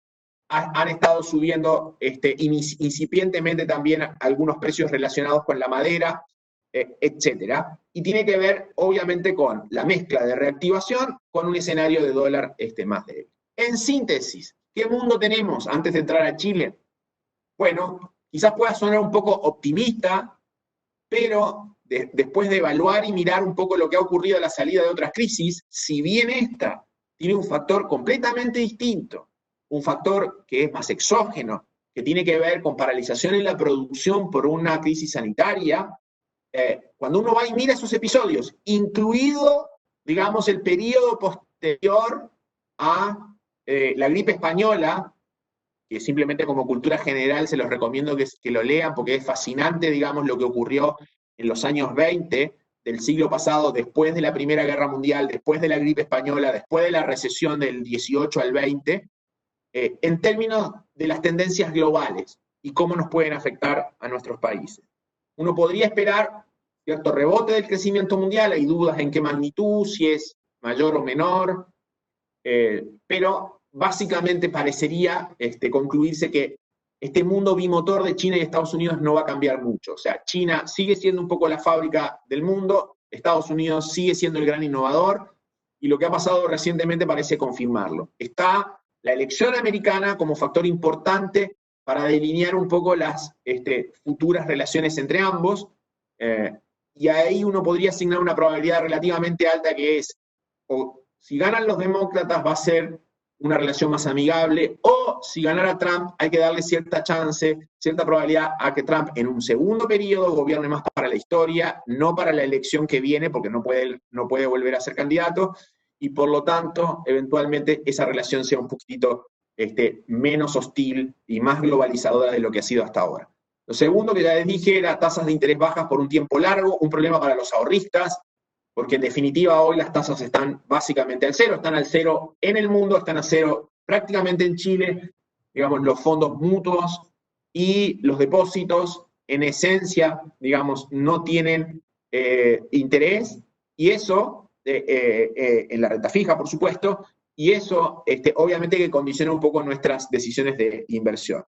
han estado subiendo incipientemente también algunos precios relacionados con la madera, etcétera. Y tiene que ver, obviamente, con la mezcla de reactivación con un escenario de dólar más débil. En síntesis, ¿qué mundo tenemos antes de entrar a Chile? Bueno, quizás pueda sonar un poco optimista, pero después de evaluar y mirar un poco lo que ha ocurrido a la salida de otras crisis, si bien esta tiene un factor completamente distinto, un factor que es más exógeno, que tiene que ver con paralización en la producción por una crisis sanitaria, cuando uno va y mira esos episodios, incluido, digamos, el periodo posterior a la gripe española, que simplemente como cultura general se los recomiendo que lo lean porque es fascinante, digamos, lo que ocurrió en los años 20 del siglo pasado, después de la Primera Guerra Mundial, después de la gripe española, después de la recesión del 18 al 20, en términos de las tendencias globales y cómo nos pueden afectar a nuestros países. Uno podría esperar cierto rebote del crecimiento mundial, hay dudas en qué magnitud, si es mayor o menor, pero básicamente parecería concluirse que este mundo bimotor de China y Estados Unidos no va a cambiar mucho. O sea, China sigue siendo un poco la fábrica del mundo, Estados Unidos sigue siendo el gran innovador, y lo que ha pasado recientemente parece confirmarlo. Está la elección americana como factor importante para delinear un poco las futuras relaciones entre ambos, y ahí uno podría asignar una probabilidad relativamente alta que es, o si ganan los demócratas va a ser una relación más amigable, o si ganara Trump hay que darle cierta chance, cierta probabilidad a que Trump en un segundo periodo gobierne más para la historia, no para la elección que viene, porque no puede volver a ser candidato, y por lo tanto, eventualmente esa relación sea un poquitito menos hostil y más globalizadora de lo que ha sido hasta ahora. Lo segundo que ya les dije era tasas de interés bajas por un tiempo largo, un problema para los ahorristas, porque en definitiva hoy las tasas están básicamente al cero, están al cero en el mundo, están a cero prácticamente en Chile, digamos, los fondos mutuos y los depósitos en esencia, digamos, no tienen interés, y eso, en la renta fija, por supuesto, y eso obviamente que condiciona un poco nuestras decisiones de inversión.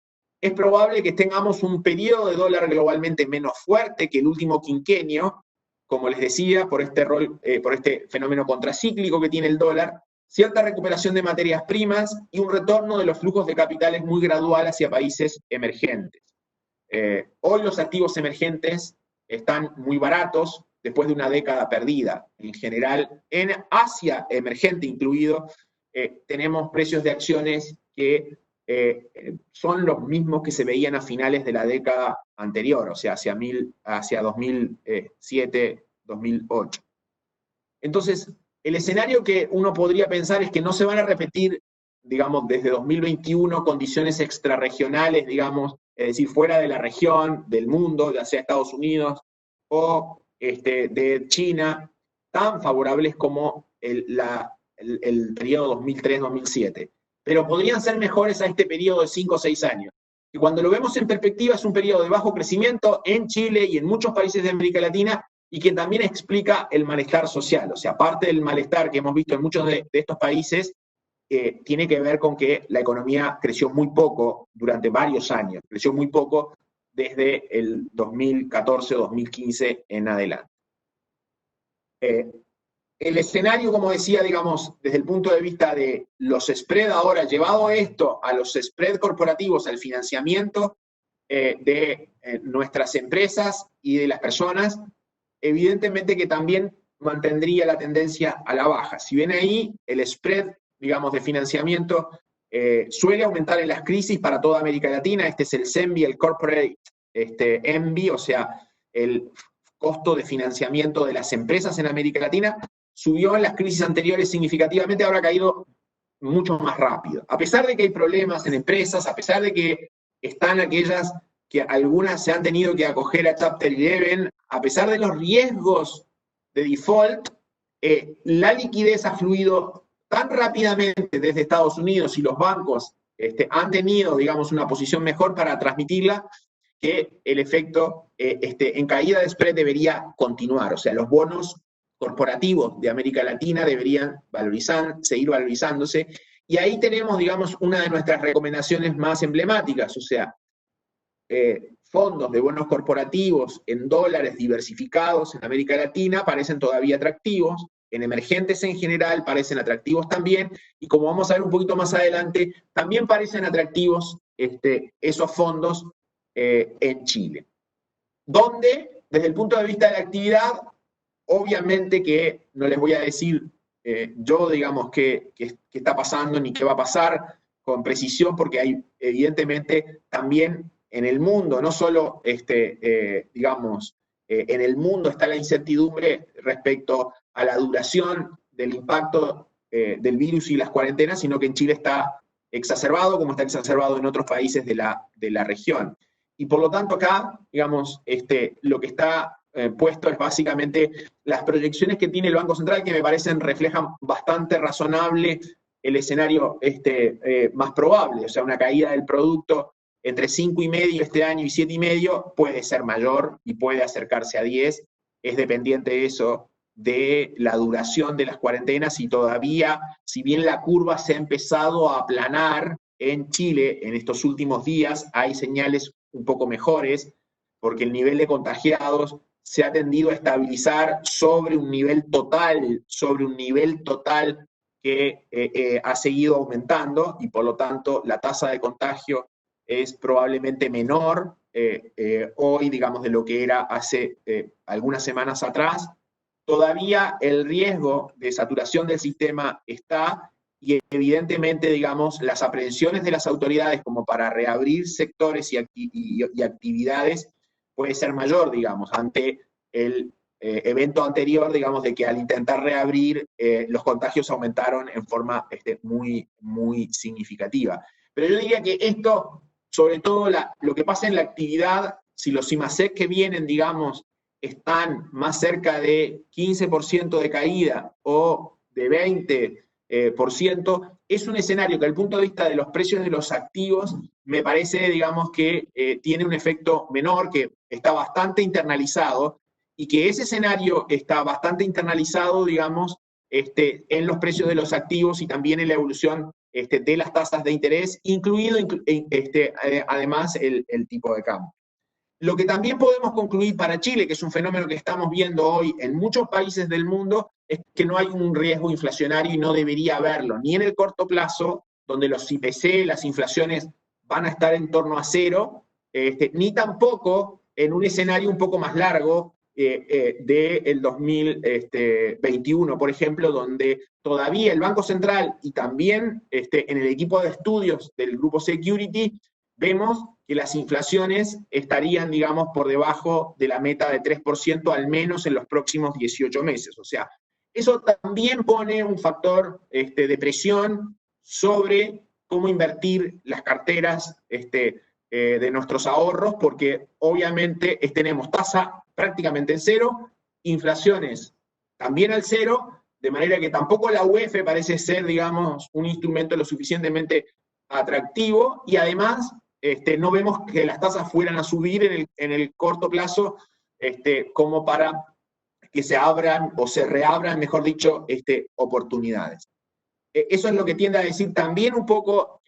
Es probable que tengamos un periodo de dólar globalmente menos fuerte que el último quinquenio, como les decía, por este fenómeno contracíclico que tiene el dólar, cierta recuperación de materias primas y un retorno de los flujos de capitales muy gradual hacia países emergentes. Hoy los activos emergentes están muy baratos después de una década perdida. En general, en Asia emergente incluido, tenemos precios de acciones que son los mismos que se veían a finales de la década anterior, o sea, hacia 2007, 2008. Entonces, el escenario que uno podría pensar es que no se van a repetir, digamos, desde 2021 condiciones extrarregionales, digamos, es decir, fuera de la región, del mundo, ya sea Estados Unidos o de China, tan favorables como el periodo 2003-2007. Pero podrían ser mejores a este periodo de 5 o 6 años. que cuando lo vemos en perspectiva es un periodo de bajo crecimiento en Chile y en muchos países de América Latina, y que también explica el malestar social. O sea, parte del malestar que hemos visto en muchos de estos países tiene que ver con que la economía creció muy poco durante varios años, creció muy poco desde el 2014 o 2015 en adelante. El escenario, como decía, digamos, desde el punto de vista de los spread ahora, llevado esto a los spread corporativos, al financiamiento de nuestras empresas y de las personas, evidentemente que también mantendría la tendencia a la baja. Si bien ahí el spread, digamos, de financiamiento suele aumentar en las crisis para toda América Latina, este es el CEMBI, el Corporate MBI, o sea, el costo de financiamiento de las empresas en América Latina, subió en las crisis anteriores significativamente, ahora ha caído mucho más rápido. A pesar de que hay problemas en empresas, a pesar de que están aquellas que algunas se han tenido que acoger a Chapter 11, a pesar de los riesgos de default, la liquidez ha fluido tan rápidamente desde Estados Unidos y los bancos han tenido, digamos, una posición mejor para transmitirla, que el efecto en caída de spread debería continuar. O sea, los bonos corporativos de América Latina deberían seguir valorizándose. Y ahí tenemos, digamos, una de nuestras recomendaciones más emblemáticas, o sea, fondos de bonos corporativos en dólares diversificados en América Latina parecen todavía atractivos, en emergentes en general parecen atractivos también, y como vamos a ver un poquito más adelante, también parecen atractivos esos fondos en Chile. Donde, desde el punto de vista de la actividad, obviamente que no les voy a decir yo, digamos, qué está pasando ni qué va a pasar con precisión, porque hay evidentemente también en el mundo, no solo, digamos, en el mundo está la incertidumbre respecto a la duración del impacto del virus y las cuarentenas, sino que en Chile está exacerbado, como está exacerbado en otros países de la región. Y por lo tanto acá, digamos, lo que está puesto es básicamente las proyecciones que tiene el Banco Central, que me parecen reflejan bastante razonable el escenario más probable, o sea, una caída del producto entre 5,5 este año y 7,5 puede ser mayor y puede acercarse a 10, es dependiente eso de la duración de las cuarentenas y todavía, si bien la curva se ha empezado a aplanar en Chile en estos últimos días, hay señales un poco mejores, porque el nivel de contagiados se ha tendido a estabilizar sobre un nivel total que ha seguido aumentando, y por lo tanto la tasa de contagio es probablemente menor hoy, digamos, de lo que era hace algunas semanas atrás. Todavía el riesgo de saturación del sistema está, y evidentemente, digamos, las aprehensiones de las autoridades como para reabrir sectores y actividades puede ser mayor, digamos, ante el evento anterior, digamos, de que al intentar reabrir los contagios aumentaron en forma muy, muy significativa. Pero yo diría que esto, sobre todo lo que pasa en la actividad, si los IMASEC que vienen, digamos, están más cerca de 15% de caída o de 20%, es un escenario que, al punto de vista de los precios de los activos, me parece, digamos, que tiene un efecto menor, que está bastante internalizado, y que ese escenario está bastante internalizado, digamos, en los precios de los activos y también en la evolución de las tasas de interés, incluido además el tipo de cambio. Lo que también podemos concluir para Chile, que es un fenómeno que estamos viendo hoy en muchos países del mundo, es que no hay un riesgo inflacionario y no debería haberlo, ni en el corto plazo, donde los IPC, las inflaciones van a estar en torno a cero, ni tampoco en un escenario un poco más largo del 2021, por ejemplo, donde todavía el Banco Central y también en el equipo de estudios del grupo Security vemos que las inflaciones estarían, digamos, por debajo de la meta de 3% al menos en los próximos 18 meses. O sea, eso también pone un factor de presión sobre cómo invertir las carteras de nuestros ahorros, porque obviamente tenemos tasa prácticamente en cero, inflaciones también al cero, de manera que tampoco la UEF parece ser, digamos, un instrumento lo suficientemente atractivo, y además no vemos que las tasas fueran a subir en el corto plazo, como para que se abran o se reabran, mejor dicho, oportunidades. Eso es lo que tiende a decir también un poco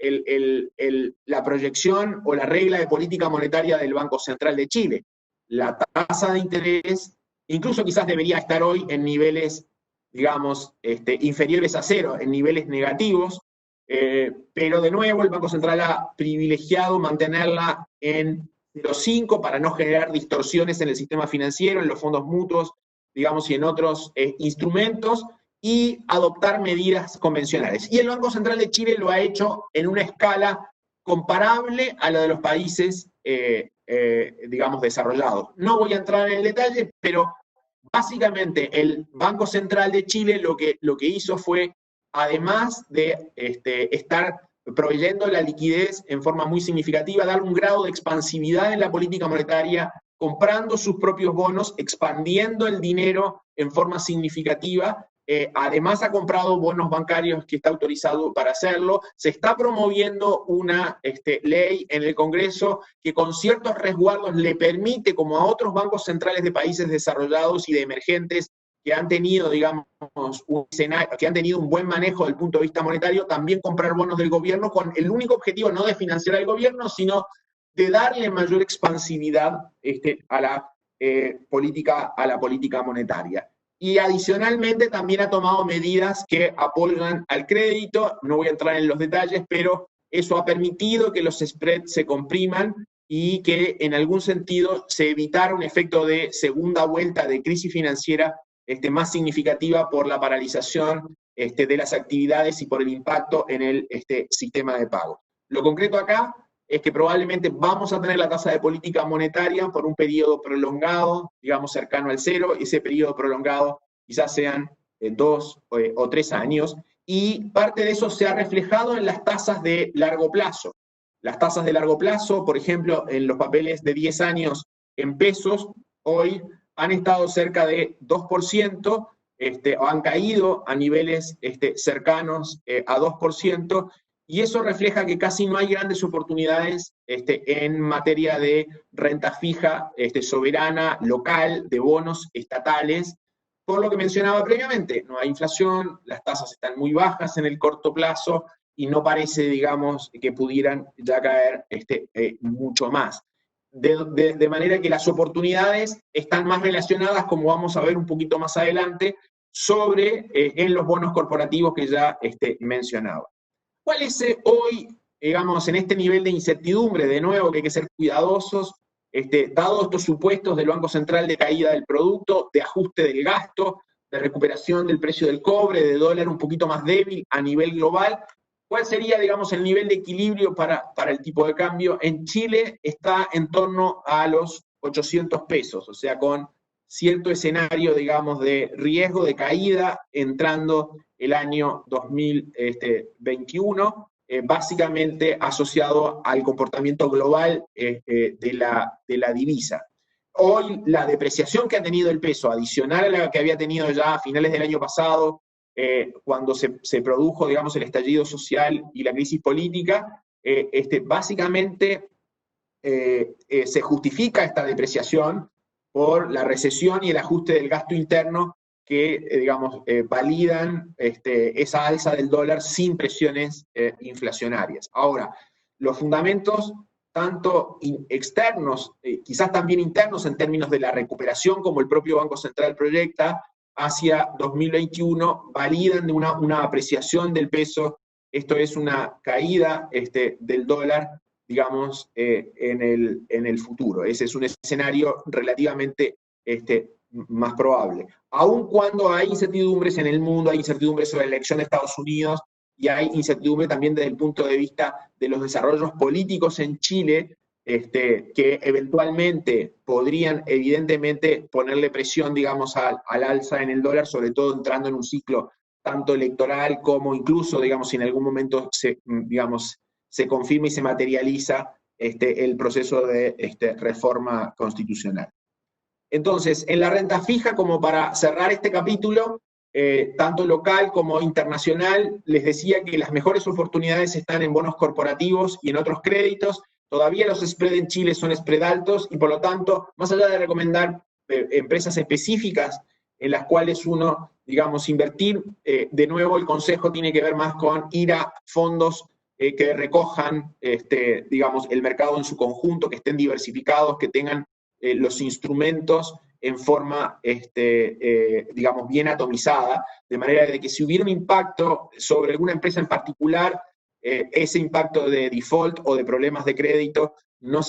la proyección o la regla de política monetaria del Banco Central de Chile. La tasa de interés, incluso quizás debería estar hoy en niveles, digamos, inferiores a cero, en niveles negativos, pero de nuevo el Banco Central ha privilegiado mantenerla en 0,5 para no generar distorsiones en el sistema financiero, en los fondos mutuos, digamos, y en otros instrumentos, y adoptar medidas convencionales. Y el Banco Central de Chile lo ha hecho en una escala comparable a la de los países, digamos, desarrollados. No voy a entrar en el detalle, pero básicamente el Banco Central de Chile lo que hizo fue, además de estar proveyendo la liquidez en forma muy significativa, dar un grado de expansividad en la política monetaria, comprando sus propios bonos, expandiendo el dinero en forma significativa. Además ha comprado bonos bancarios que está autorizado para hacerlo. Se está promoviendo una ley en el Congreso que con ciertos resguardos le permite, como a otros bancos centrales de países desarrollados y de emergentes que han tenido, digamos, que han tenido un buen manejo del punto de vista monetario, también comprar bonos del gobierno con el único objetivo no de financiar al gobierno, sino de darle mayor expansividad a la política monetaria. Y adicionalmente también ha tomado medidas que apoyan al crédito, no voy a entrar en los detalles, pero eso ha permitido que los spreads se compriman y que en algún sentido se evitara un efecto de segunda vuelta de crisis financiera más significativa por la paralización de las actividades y por el impacto en el sistema de pago. Lo concreto acá es que probablemente vamos a tener la tasa de política monetaria por un periodo prolongado, digamos cercano al cero. Ese periodo prolongado quizás sean 2 o 3 años, y parte de eso se ha reflejado en las tasas de largo plazo. Las tasas de largo plazo, por ejemplo, en los papeles de 10 años en pesos, hoy han estado cerca de 2%, o han caído a niveles cercanos a 2%, y eso refleja que casi no hay grandes oportunidades en materia de renta fija soberana, local, de bonos estatales, por lo que mencionaba previamente. No hay inflación, las tasas están muy bajas en el corto plazo y no parece, digamos, que pudieran ya caer mucho más. De manera que las oportunidades están más relacionadas, como vamos a ver un poquito más adelante, en los bonos corporativos que ya mencionaba. ¿Cuál es hoy, digamos, en este nivel de incertidumbre, de nuevo, que hay que ser cuidadosos, dado estos supuestos del Banco Central de caída del producto, de ajuste del gasto, de recuperación del precio del cobre, de dólar un poquito más débil a nivel global? ¿Cuál sería, digamos, el nivel de equilibrio para el tipo de cambio? En Chile está en torno a los 800 pesos, o sea, con cierto escenario, digamos, de riesgo de caída entrando el año 2021, básicamente asociado al comportamiento global de la divisa. Hoy la depreciación que ha tenido el peso, adicional a la que había tenido ya a finales del año pasado, cuando se produjo, digamos, el estallido social y la crisis política, básicamente se justifica esta depreciación por la recesión y el ajuste del gasto interno que, digamos, validan esa alza del dólar sin presiones inflacionarias. Ahora, los fundamentos, tanto externos, quizás también internos en términos de la recuperación, como el propio Banco Central proyecta, hacia 2021, validan de una apreciación del peso. Esto es una caída del dólar, digamos, en el futuro. Ese es un escenario relativamente más probable. Aun cuando hay incertidumbres en el mundo, hay incertidumbres sobre la elección de Estados Unidos, y hay incertidumbre también desde el punto de vista de los desarrollos políticos en Chile, que eventualmente podrían, evidentemente, ponerle presión, digamos, al alza en el dólar, sobre todo entrando en un ciclo tanto electoral como incluso, digamos, si en algún momento se confirma y se materializa el proceso de reforma constitucional. Entonces, en la renta fija, como para cerrar este capítulo, tanto local como internacional, les decía que las mejores oportunidades están en bonos corporativos y en otros créditos. Todavía los spreads en Chile son spread altos y por lo tanto, más allá de recomendar empresas específicas en las cuales uno, digamos, invertir, de nuevo el consejo tiene que ver más con ir a fondos que recojan, digamos, el mercado en su conjunto, que estén diversificados, que tengan los instrumentos en forma, digamos, bien atomizada, de manera de que si hubiera un impacto sobre alguna empresa en particular, ese impacto de default o de problemas de crédito no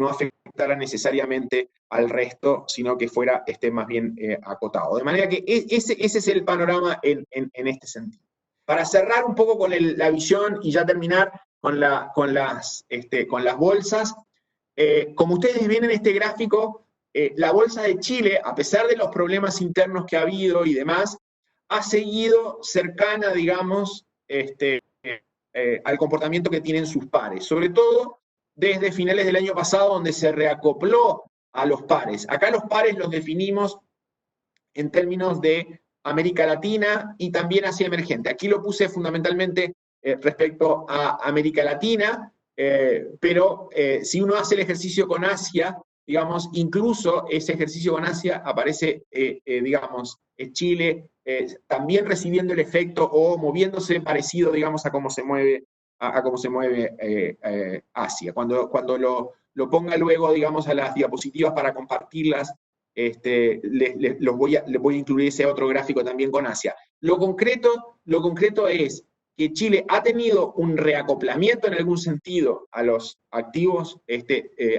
afectara necesariamente al resto, sino que fuera más bien acotado. De manera que ese es el panorama en este sentido. Para cerrar un poco con la visión y ya terminar con las bolsas, como ustedes ven en este gráfico, la bolsa de Chile, a pesar de los problemas internos que ha habido y demás, ha seguido cercana, digamos, al comportamiento que tienen sus pares, sobre todo desde finales del año pasado, donde se reacopló a los pares. Acá los pares los definimos en términos de América Latina y también Asia emergente. Aquí lo puse fundamentalmente respecto a América Latina, pero si uno hace el ejercicio con Asia, digamos, incluso ese ejercicio con Asia aparece, digamos, Chile también recibiendo el efecto o moviéndose parecido, digamos, a cómo se mueve, Asia. Cuando lo ponga luego, digamos, a las diapositivas para compartirlas, les voy a incluir ese otro gráfico también con Asia. Lo concreto es que Chile ha tenido un reacoplamiento en algún sentido a los activos,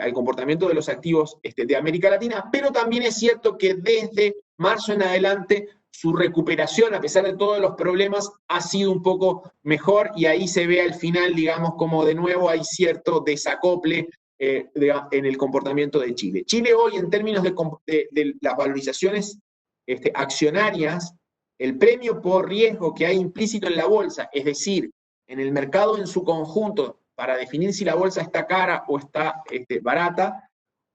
al comportamiento de los activos de América Latina, pero también es cierto que desde marzo en adelante su recuperación, a pesar de todos los problemas, ha sido un poco mejor y ahí se ve al final, digamos, como de nuevo hay cierto desacople en el comportamiento de Chile. Chile hoy, en términos de las valorizaciones accionarias, el premio por riesgo que hay implícito en la bolsa, es decir, en el mercado en su conjunto, para definir si la bolsa está cara o está barata,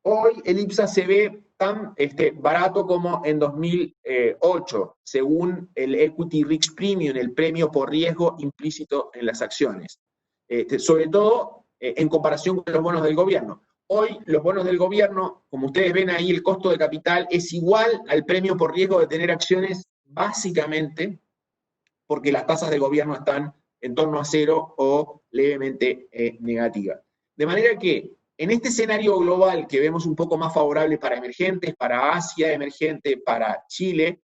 hoy el IPSA se ve tan barato como en 2008, según el Equity Risk Premium, el premio por riesgo implícito en las acciones. Sobre todo en comparación con los bonos del gobierno. Hoy los bonos del gobierno, como ustedes ven ahí, el costo de capital es igual al premio por riesgo de tener acciones, básicamente porque las tasas de gobierno están en torno a cero o levemente negativas. De manera que en este escenario global que vemos un poco más favorable para emergentes, para Asia emergente, para Chile,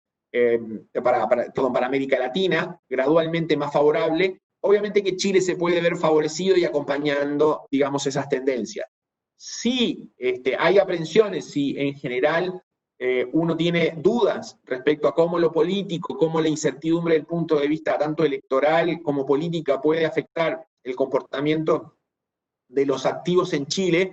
para América Latina, gradualmente más favorable, obviamente que Chile se puede ver favorecido y acompañando, digamos, esas tendencias. Si hay aprensiones, si en general uno tiene dudas respecto a cómo lo político, cómo la incertidumbre del punto de vista tanto electoral como política puede afectar el comportamiento de los activos en Chile,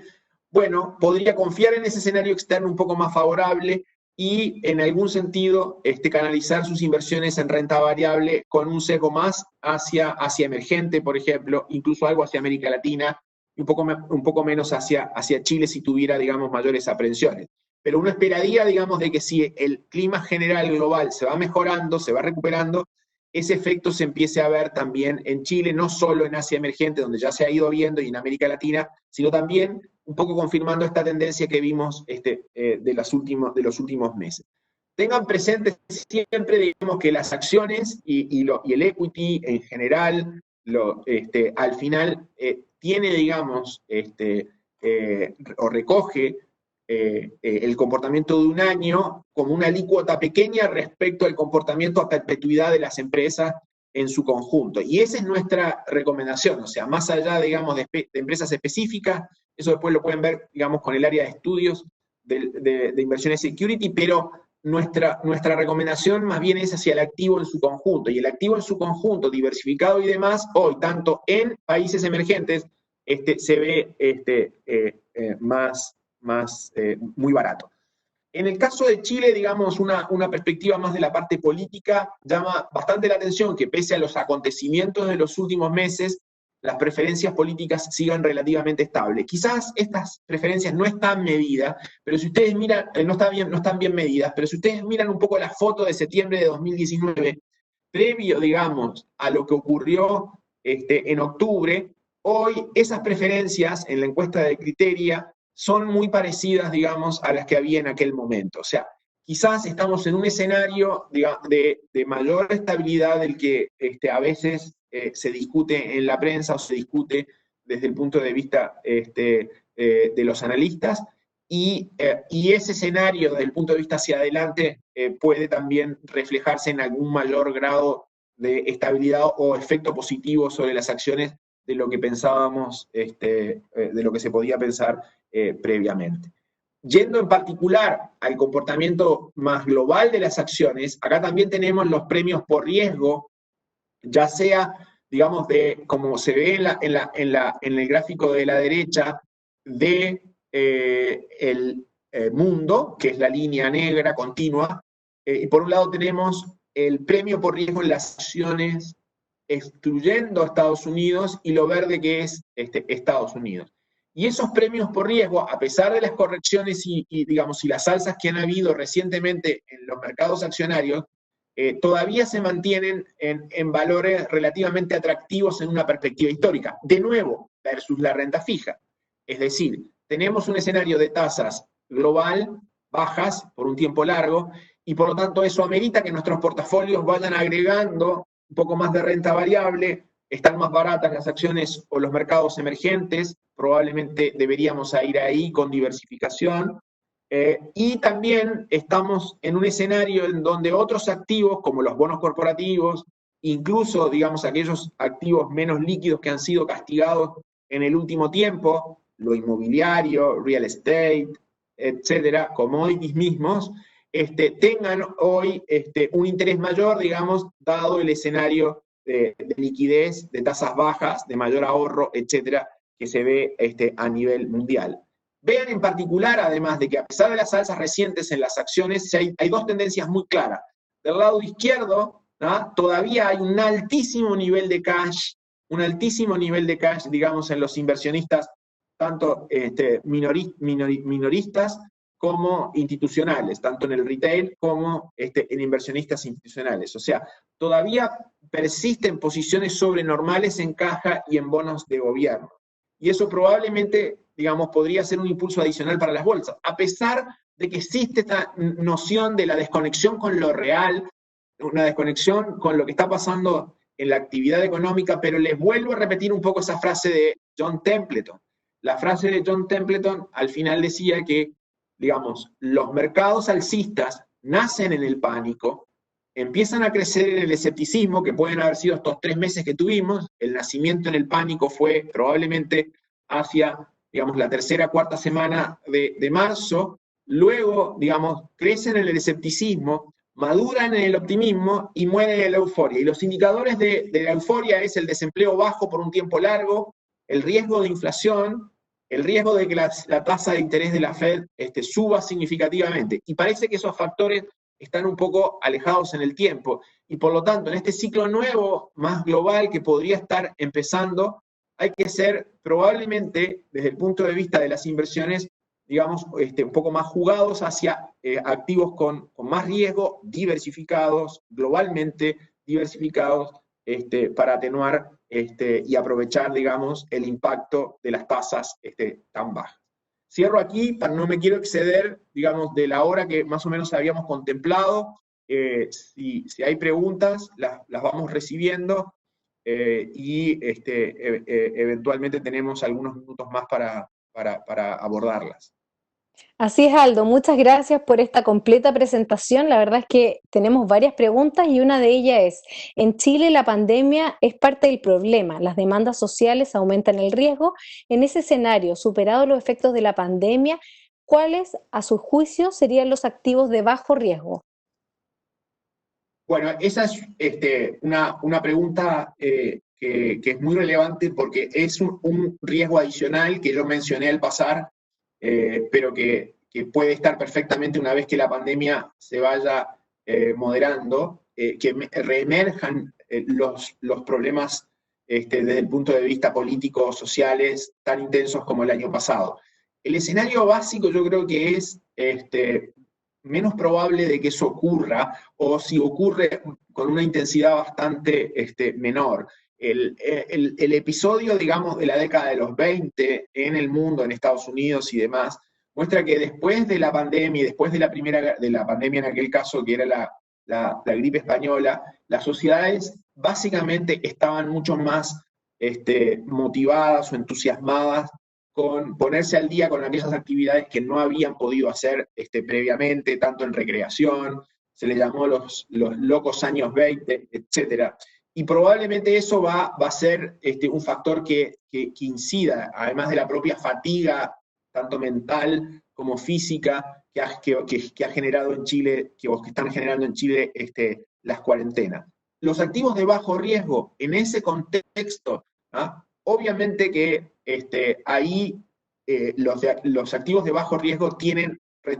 bueno, podría confiar en ese escenario externo un poco más favorable y en algún sentido canalizar sus inversiones en renta variable con un sesgo más hacia emergente, por ejemplo, incluso algo hacia América Latina y un poco menos hacia Chile si tuviera, digamos, mayores aprensiones. Pero uno esperaría, digamos, de que si el clima general global se va mejorando, se va recuperando, ese efecto se empiece a ver también en Chile, no solo en Asia emergente, donde ya se ha ido viendo, y en América Latina, sino también un poco confirmando esta tendencia que vimos de los últimos meses. Tengan presente siempre, digamos, que las acciones y el equity en general, al final tiene, digamos, o recoge el comportamiento de un año como una alícuota pequeña respecto al comportamiento a perpetuidad de las empresas en su conjunto. Y esa es nuestra recomendación, o sea, más allá, digamos, de empresas específicas, eso después lo pueden ver, digamos, con el área de estudios de inversiones security, pero nuestra recomendación más bien es hacia el activo en su conjunto, y el activo en su conjunto, diversificado y demás, hoy, tanto en países emergentes, se ve muy barato. En el caso de Chile, digamos, una perspectiva más de la parte política, llama bastante la atención que pese a los acontecimientos de los últimos meses, las preferencias políticas sigan relativamente estables. Quizás estas preferencias no están medidas, pero si ustedes miran, no están bien medidas, pero si ustedes miran un poco la foto de septiembre de 2019, previo, digamos, a lo que ocurrió en octubre, Hoy esas preferencias en la encuesta de Criteria son muy parecidas, digamos, a las que había en aquel momento. O sea, quizás estamos en un escenario de mayor estabilidad del que a veces se discute en la prensa o se discute desde el punto de vista de los analistas, y ese escenario desde el punto de vista hacia adelante puede también reflejarse en algún mayor grado de estabilidad o efecto positivo sobre las acciones de lo que pensábamos, de lo que se podía pensar previamente. Yendo en particular al comportamiento más global de las acciones, acá también tenemos los premios por riesgo, ya sea, digamos, como se ve en el gráfico de la derecha, de el mundo, que es la línea negra continua, y por un lado tenemos el premio por riesgo en las acciones excluyendo a Estados Unidos, y lo verde que es Estados Unidos. Y esos premios por riesgo, a pesar de las correcciones digamos, y las alzas que han habido recientemente en los mercados accionarios, todavía se mantienen en valores relativamente atractivos en una perspectiva histórica. De nuevo, versus la renta fija. Es decir, tenemos un escenario de tasas global bajas por un tiempo largo, y por lo tanto eso amerita que nuestros portafolios vayan agregando un poco más de renta variable. Están más baratas las acciones o los mercados emergentes, probablemente deberíamos ir ahí con diversificación. Y también estamos en un escenario en donde otros activos, como los bonos corporativos, incluso, digamos, aquellos activos menos líquidos que han sido castigados en el último tiempo, lo inmobiliario, real estate, etcétera, commodities mismos, tengan hoy un interés mayor, digamos, dado el escenario de liquidez, de tasas bajas, de mayor ahorro, etcétera, que se ve a nivel mundial. Vean en particular, además, de que a pesar de las alzas recientes en las acciones, hay dos tendencias muy claras. Del lado izquierdo, ¿no?, todavía hay un altísimo nivel de cash, digamos, en los inversionistas, tanto minoristas como institucionales, tanto en el retail como en inversionistas institucionales. O sea, todavía persisten posiciones sobrenormales en caja y en bonos de gobierno. Y eso probablemente, digamos, podría ser un impulso adicional para las bolsas, a pesar de que existe esta noción de la desconexión con lo real, una desconexión con lo que está pasando en la actividad económica. Pero les vuelvo a repetir un poco esa frase de John Templeton. La frase de John Templeton al final decía que, digamos, los mercados alcistas nacen en el pánico, empiezan a crecer en el escepticismo, que pueden haber sido estos 3 meses que tuvimos. El nacimiento en el pánico fue probablemente hacia, digamos, la tercera, cuarta semana de marzo. Luego, digamos, crecen en el escepticismo, maduran en el optimismo y mueren en la euforia. Y los indicadores de la euforia es el desempleo bajo por un tiempo largo, el riesgo de inflación, el riesgo de que la tasa de interés de la Fed suba significativamente. Y parece que esos factores están un poco alejados en el tiempo. Y por lo tanto, en este ciclo nuevo, más global, que podría estar empezando, hay que ser probablemente, desde el punto de vista de las inversiones, digamos, un poco más jugados hacia activos con más riesgo, diversificados, globalmente diversificados, para atenuar y aprovechar, digamos, el impacto de las tasas tan bajas. Cierro aquí, no me quiero exceder, digamos, de la hora que más o menos habíamos contemplado. Si hay preguntas, las vamos recibiendo, y eventualmente tenemos algunos minutos más para abordarlas. Así es, Aldo. Muchas gracias por esta completa presentación. La verdad es que tenemos varias preguntas y una de ellas es: en Chile la pandemia es parte del problema, las demandas sociales aumentan el riesgo. En ese escenario, superados los efectos de la pandemia, ¿cuáles, a su juicio, serían los activos de bajo riesgo? Bueno, esa es una pregunta que es muy relevante, porque es un riesgo adicional que yo mencioné al pasar, pero que puede estar perfectamente una vez que la pandemia se vaya moderando, que reemerjan los problemas desde el punto de vista político, sociales, tan intensos como el año pasado. El escenario básico yo creo que es menos probable de que eso ocurra, o si ocurre con una intensidad bastante menor. el episodio, digamos, de la década de los 20 en el mundo, en Estados Unidos y demás, muestra que después de la pandemia, y después de la pandemia en aquel caso, que era la gripe española, las sociedades básicamente estaban mucho más motivadas o entusiasmadas con ponerse al día con aquellas actividades que no habían podido hacer previamente, tanto en recreación, se le llamó los locos años 20, etcétera. Y probablemente eso va a ser un factor que incida, además de la propia fatiga, tanto mental como física, que ha generado en Chile, que están generando en Chile las cuarentenas. Los activos de bajo riesgo, en ese contexto, ¿ah? Obviamente que ahí los activos de bajo riesgo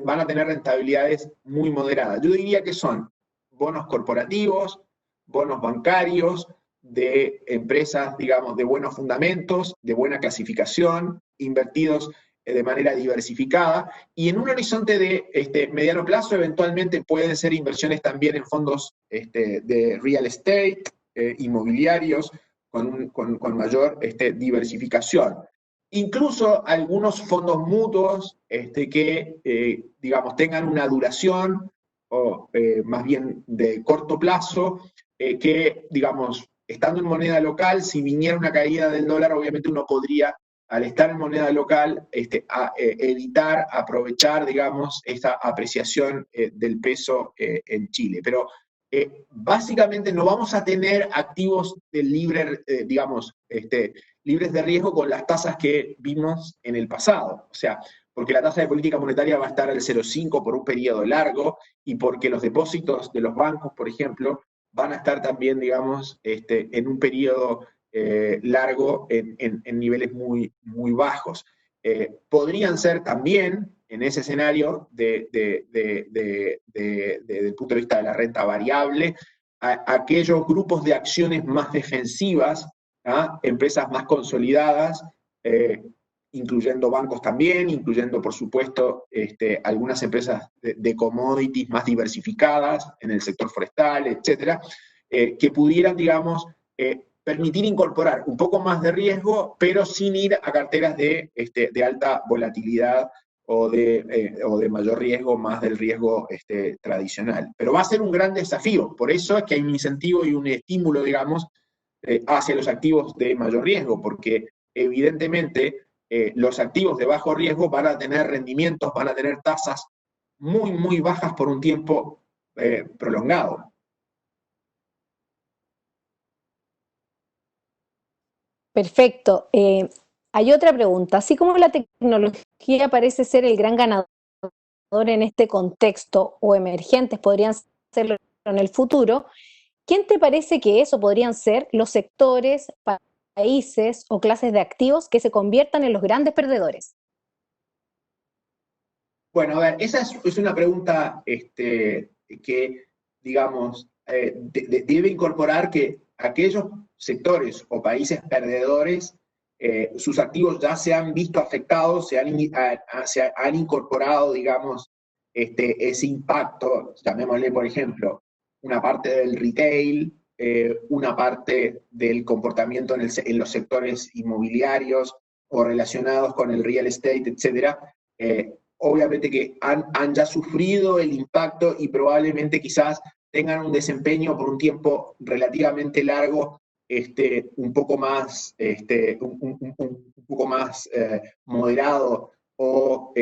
van a tener rentabilidades muy moderadas. Yo diría que son bonos corporativos, bonos bancarios, de empresas, digamos, de buenos fundamentos, de buena clasificación, invertidos de manera diversificada, y en un horizonte de mediano plazo eventualmente pueden ser inversiones también en fondos de real estate, inmobiliarios, con mayor diversificación. Incluso algunos fondos mutuos que, digamos, tengan una duración o más bien de corto plazo, que, digamos, estando en moneda local, si viniera una caída del dólar, obviamente uno podría, al estar en moneda local, evitar, aprovechar, digamos, esta apreciación del peso en Chile. Pero básicamente no vamos a tener activos de digamos, libres de riesgo con las tasas que vimos en el pasado. O sea, porque la tasa de política monetaria va a estar al 0,5 por un periodo largo y porque los depósitos de los bancos, por ejemplo, van a estar también, digamos, en un periodo largo en niveles muy, muy bajos. Podrían ser también, en ese escenario, desde el punto de vista de la renta variable, aquellos grupos de acciones más defensivas, ¿ah? Empresas más consolidadas, incluyendo bancos también, incluyendo, por supuesto, algunas empresas de commodities más diversificadas en el sector forestal, etcétera, que pudieran, digamos, permitir incorporar un poco más de riesgo, pero sin ir a carteras de alta volatilidad o de mayor riesgo, más del riesgo tradicional. Pero va a ser un gran desafío, por eso es que hay un incentivo y un estímulo, digamos, hacia los activos de mayor riesgo, porque evidentemente los activos de bajo riesgo van a tener rendimientos, van a tener tasas muy, muy bajas por un tiempo prolongado. Perfecto. Hay otra pregunta. Así como la tecnología parece ser el gran ganador en este contexto, o emergentes podrían serlo en el futuro, ¿quién te parece que eso podrían ser los sectores, países o clases de activos que se conviertan en los grandes perdedores? Bueno, a ver, esa es una pregunta que, digamos, debe incorporar que aquellos sectores o países perdedores, sus activos ya se han visto afectados, se han incorporado, digamos, ese impacto, llamémosle, por ejemplo, una parte del retail, una parte del comportamiento en los sectores inmobiliarios o relacionados con el real estate, etcétera. Obviamente que han ya sufrido el impacto y probablemente quizás tengan un desempeño por un tiempo relativamente largo, un poco más, un poco más moderado o,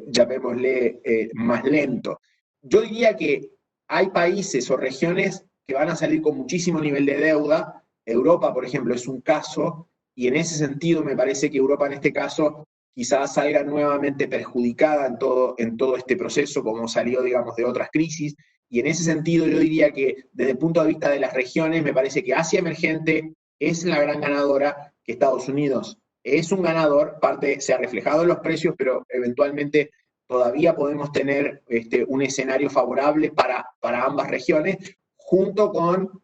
llamémosle, más lento. Yo diría que hay países o regiones que van a salir con muchísimo nivel de deuda. Europa, por ejemplo, es un caso, y en ese sentido me parece que Europa en este caso quizás salga nuevamente perjudicada en todo este proceso, como salió, digamos, de otras crisis. Y en ese sentido yo diría que desde el punto de vista de las regiones, me parece que Asia emergente es la gran ganadora, que Estados Unidos es un ganador, parte se ha reflejado en los precios, pero eventualmente todavía podemos tener un escenario favorable para ambas regiones, junto con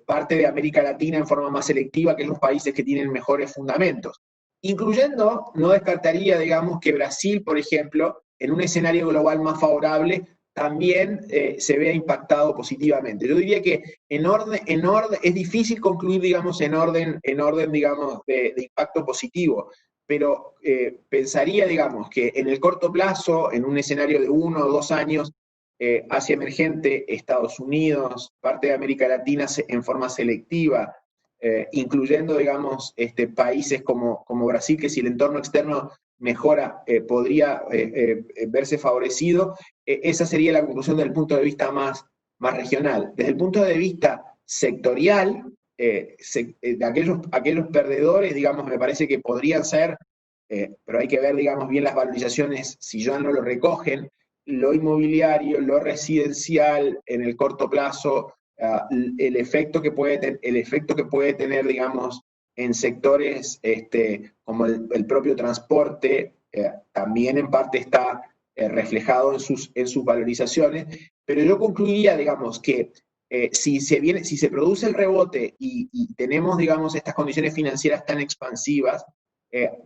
parte de América Latina en forma más selectiva, que es los países que tienen mejores fundamentos. Incluyendo, no descartaría, digamos, que Brasil, por ejemplo, en un escenario global más favorable, también se vea impactado positivamente. Yo diría que es difícil concluir, digamos, en orden digamos, de impacto positivo, pero pensaría, digamos, que en el corto plazo, en un escenario de 1 o 2 años, Asia emergente, Estados Unidos, parte de América Latina en forma selectiva, incluyendo, digamos, países como Brasil, que si el entorno externo mejora, podría verse favorecido. Esa sería la conclusión desde el punto de vista más regional. Desde el punto de vista sectorial, de aquellos perdedores, digamos, me parece que podrían ser, pero hay que ver, digamos, bien las valorizaciones, si ya no lo recogen, lo inmobiliario, lo residencial en el corto plazo, el efecto que puede tener, digamos, en sectores como el propio transporte, también en parte está reflejado en sus valorizaciones, pero yo concluiría, digamos, que si se produce el rebote y tenemos, digamos, estas condiciones financieras tan expansivas,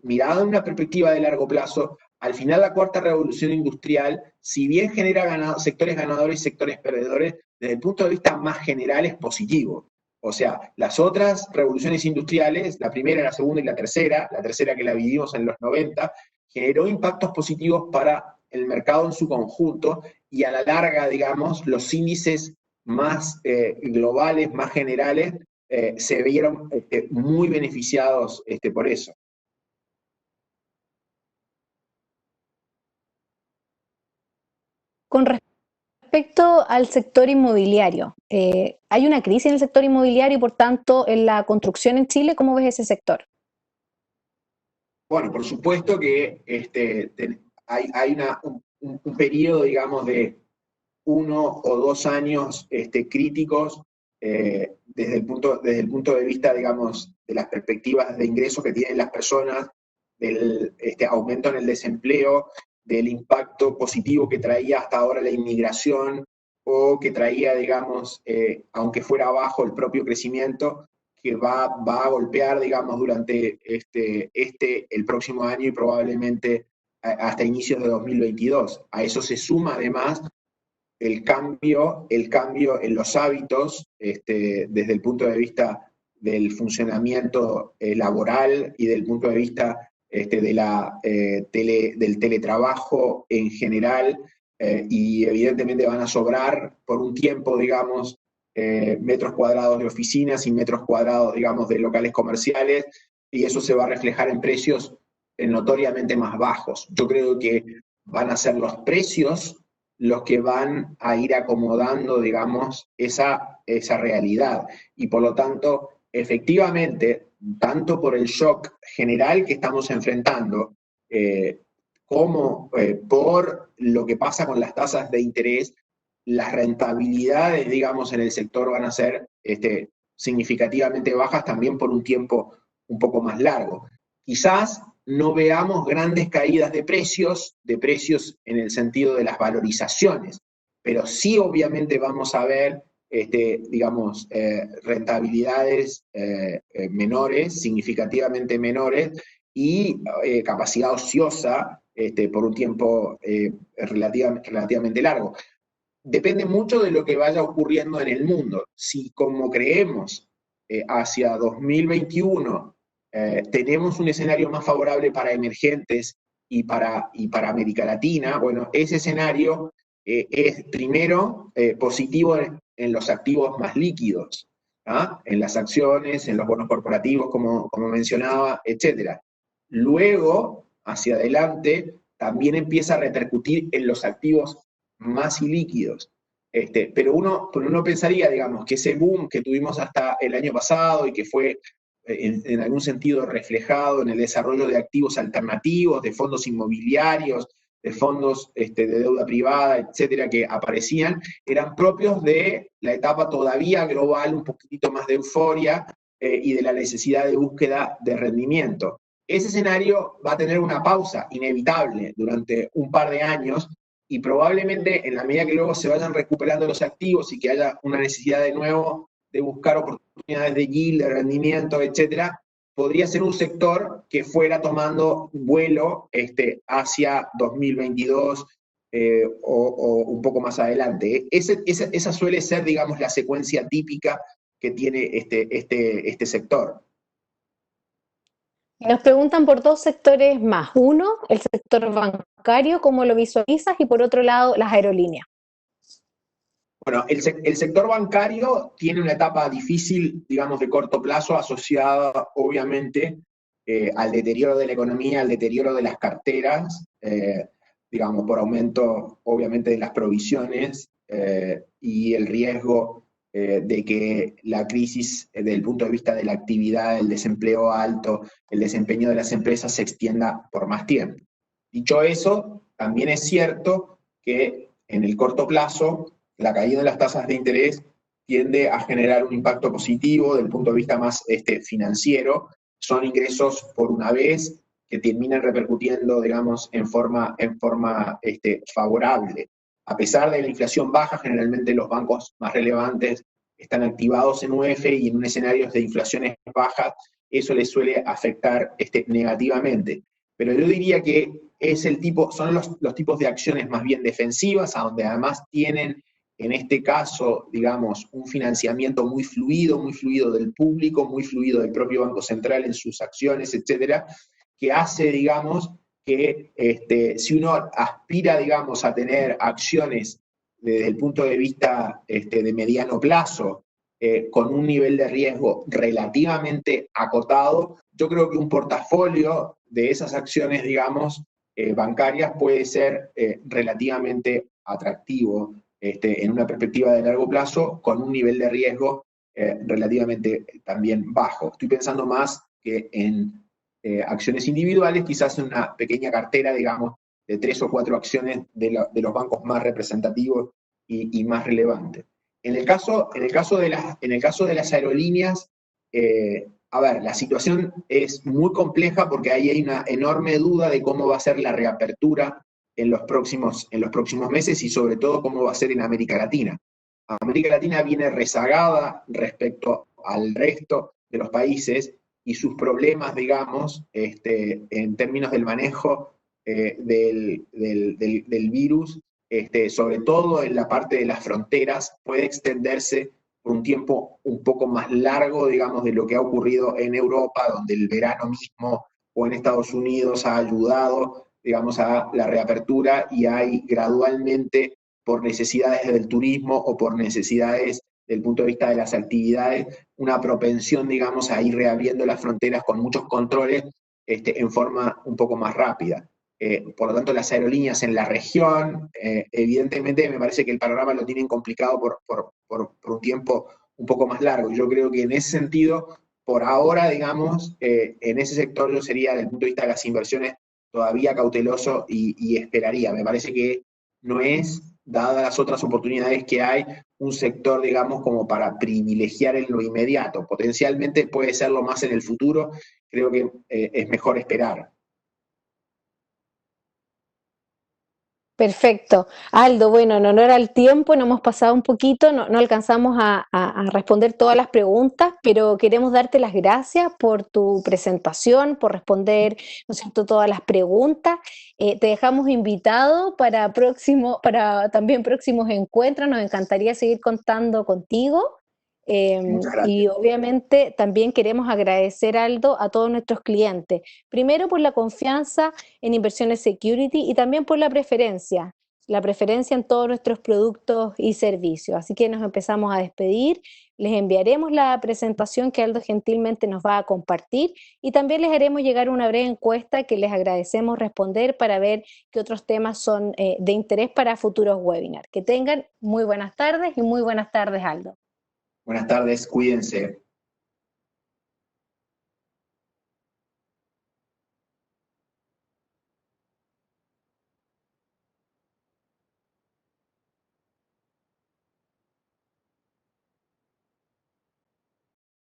mirada en una perspectiva de largo plazo, al final la cuarta revolución industrial, si bien genera sectores ganadores y sectores perdedores, desde el punto de vista más general es positivo. O sea, las otras revoluciones industriales, la primera, la segunda y la tercera que la vivimos en los 90, generó impactos positivos para el mercado en su conjunto y a la larga, digamos, los índices más globales, más generales, se vieron muy beneficiados por eso. Con respecto al sector inmobiliario, ¿hay una crisis en el sector inmobiliario y por tanto en la construcción en Chile? ¿Cómo ves ese sector? Bueno, por supuesto que hay un periodo, digamos, de 1 o 2 años críticos desde el punto de vista, digamos, de las perspectivas de ingresos que tienen las personas, del aumento en el desempleo, del impacto positivo que traía hasta ahora la inmigración o que traía, digamos, aunque fuera bajo el propio crecimiento, que va a golpear, digamos, durante el próximo año y probablemente hasta inicios de 2022. A eso se suma además el cambio en los hábitos desde el punto de vista del funcionamiento laboral y del punto de vista del teletrabajo en general, y evidentemente van a sobrar por un tiempo, digamos, metros cuadrados de oficinas y metros cuadrados, digamos, de locales comerciales, y eso se va a reflejar en precios notoriamente más bajos. Yo creo que van a ser los precios los que van a ir acomodando, digamos, esa realidad. Y por lo tanto, efectivamente, tanto por el shock general que estamos enfrentando, como por lo que pasa con las tasas de interés, las rentabilidades, digamos, en el sector van a ser significativamente bajas también por un tiempo un poco más largo. Quizás no veamos grandes caídas de precios en el sentido de las valorizaciones, pero sí obviamente vamos a ver, digamos, rentabilidades menores, significativamente menores, y capacidad ociosa por un tiempo relativamente largo. Depende mucho de lo que vaya ocurriendo en el mundo. Si, como creemos, hacia 2021 tenemos un escenario más favorable para emergentes y para América Latina, bueno, ese escenario es primero positivo en los activos más líquidos, ¿ah? En las acciones, en los bonos corporativos, como mencionaba, etc. Luego, hacia adelante, también empieza a repercutir en los activos más ilíquidos. Pero uno pensaría, digamos, que ese boom que tuvimos hasta el año pasado y que fue en algún sentido reflejado en el desarrollo de activos alternativos, de fondos inmobiliarios, de fondos de deuda privada, etcétera, que aparecían, eran propios de la etapa todavía global, un poquitito más de euforia y de la necesidad de búsqueda de rendimiento. Ese escenario va a tener una pausa inevitable durante un par de años, y probablemente en la medida que luego se vayan recuperando los activos y que haya una necesidad de nuevo de buscar oportunidades de yield, de rendimiento, etcétera, podría ser un sector que fuera tomando vuelo hacia 2022, o un poco más adelante. Esa suele ser, digamos, la secuencia típica que tiene este sector. Nos preguntan por dos sectores más. Uno, el sector bancario, cómo lo visualizas, y por otro lado, las aerolíneas. Bueno, el sector bancario tiene una etapa difícil, digamos, de corto plazo, asociada obviamente al deterioro de la economía, al deterioro de las carteras, digamos, por aumento obviamente de las provisiones y el riesgo de que la crisis desde el punto de vista de la actividad, el desempleo alto, el desempeño de las empresas se extienda por más tiempo. Dicho eso, también es cierto que en el corto plazo la caída de las tasas de interés tiende a generar un impacto positivo desde el punto de vista más financiero. Son ingresos por una vez que terminan repercutiendo, digamos, en forma favorable. A pesar de la inflación baja, generalmente los bancos más relevantes están activados en UEF y en un escenario de inflaciones bajas, eso les suele afectar negativamente. Pero yo diría que son los tipos de acciones más bien defensivas, a donde además tienen en este caso, digamos, un financiamiento muy fluido del público, muy fluido del propio Banco Central en sus acciones, etcétera, que hace, digamos, que si uno aspira, digamos, a tener acciones desde el punto de vista de mediano plazo, con un nivel de riesgo relativamente acotado, yo creo que un portafolio de esas acciones, digamos, bancarias puede ser relativamente atractivo en una perspectiva de largo plazo con un nivel de riesgo relativamente también bajo. Estoy pensando más que en acciones individuales, quizás en una pequeña cartera, digamos, de 3 o 4 acciones de los bancos más representativos y más relevantes. En el caso de las aerolíneas, a ver, la situación es muy compleja porque ahí hay una enorme duda de cómo va a ser la reapertura en los próximos meses y sobre todo cómo va a ser en América Latina. América Latina viene rezagada respecto al resto de los países y sus problemas, digamos, en términos del manejo del virus, sobre todo en la parte de las fronteras, puede extenderse por un tiempo un poco más largo, digamos, de lo que ha ocurrido en Europa, donde el verano mismo o en Estados Unidos ha ayudado, digamos, a la reapertura y hay gradualmente, por necesidades del turismo o por necesidades del punto de vista de las actividades, una propensión, digamos, a ir reabriendo las fronteras con muchos controles en forma un poco más rápida. Por lo tanto, las aerolíneas en la región, evidentemente me parece que el panorama lo tienen complicado por un tiempo un poco más largo. Yo creo que en ese sentido, por ahora, digamos, en ese sector yo sería, desde el punto de vista de las inversiones, todavía cauteloso y esperaría. Me parece que no es, dadas las otras oportunidades que hay, un sector, digamos, como para privilegiar en lo inmediato. Potencialmente puede serlo más en el futuro, creo que es mejor esperar. Perfecto. Aldo, bueno, en honor al tiempo, nos hemos pasado un poquito, no alcanzamos a responder todas las preguntas, pero queremos darte las gracias por tu presentación, por responder, ¿no es cierto?, todas las preguntas. Te dejamos invitado para también próximos encuentros. Nos encantaría seguir contando contigo. Muchas Y gracias. obviamente también queremos agradecer, Aldo, a todos nuestros clientes. Primero por la confianza en Inversiones Security y también por la preferencia en todos nuestros productos y servicios. Así que nos empezamos a despedir. Les enviaremos la presentación que Aldo gentilmente nos va a compartir y también les haremos llegar una breve encuesta que les agradecemos responder para ver qué otros temas son de interés para futuros webinars. Que tengan muy buenas tardes y muy buenas tardes, Aldo. Buenas tardes, cuídense.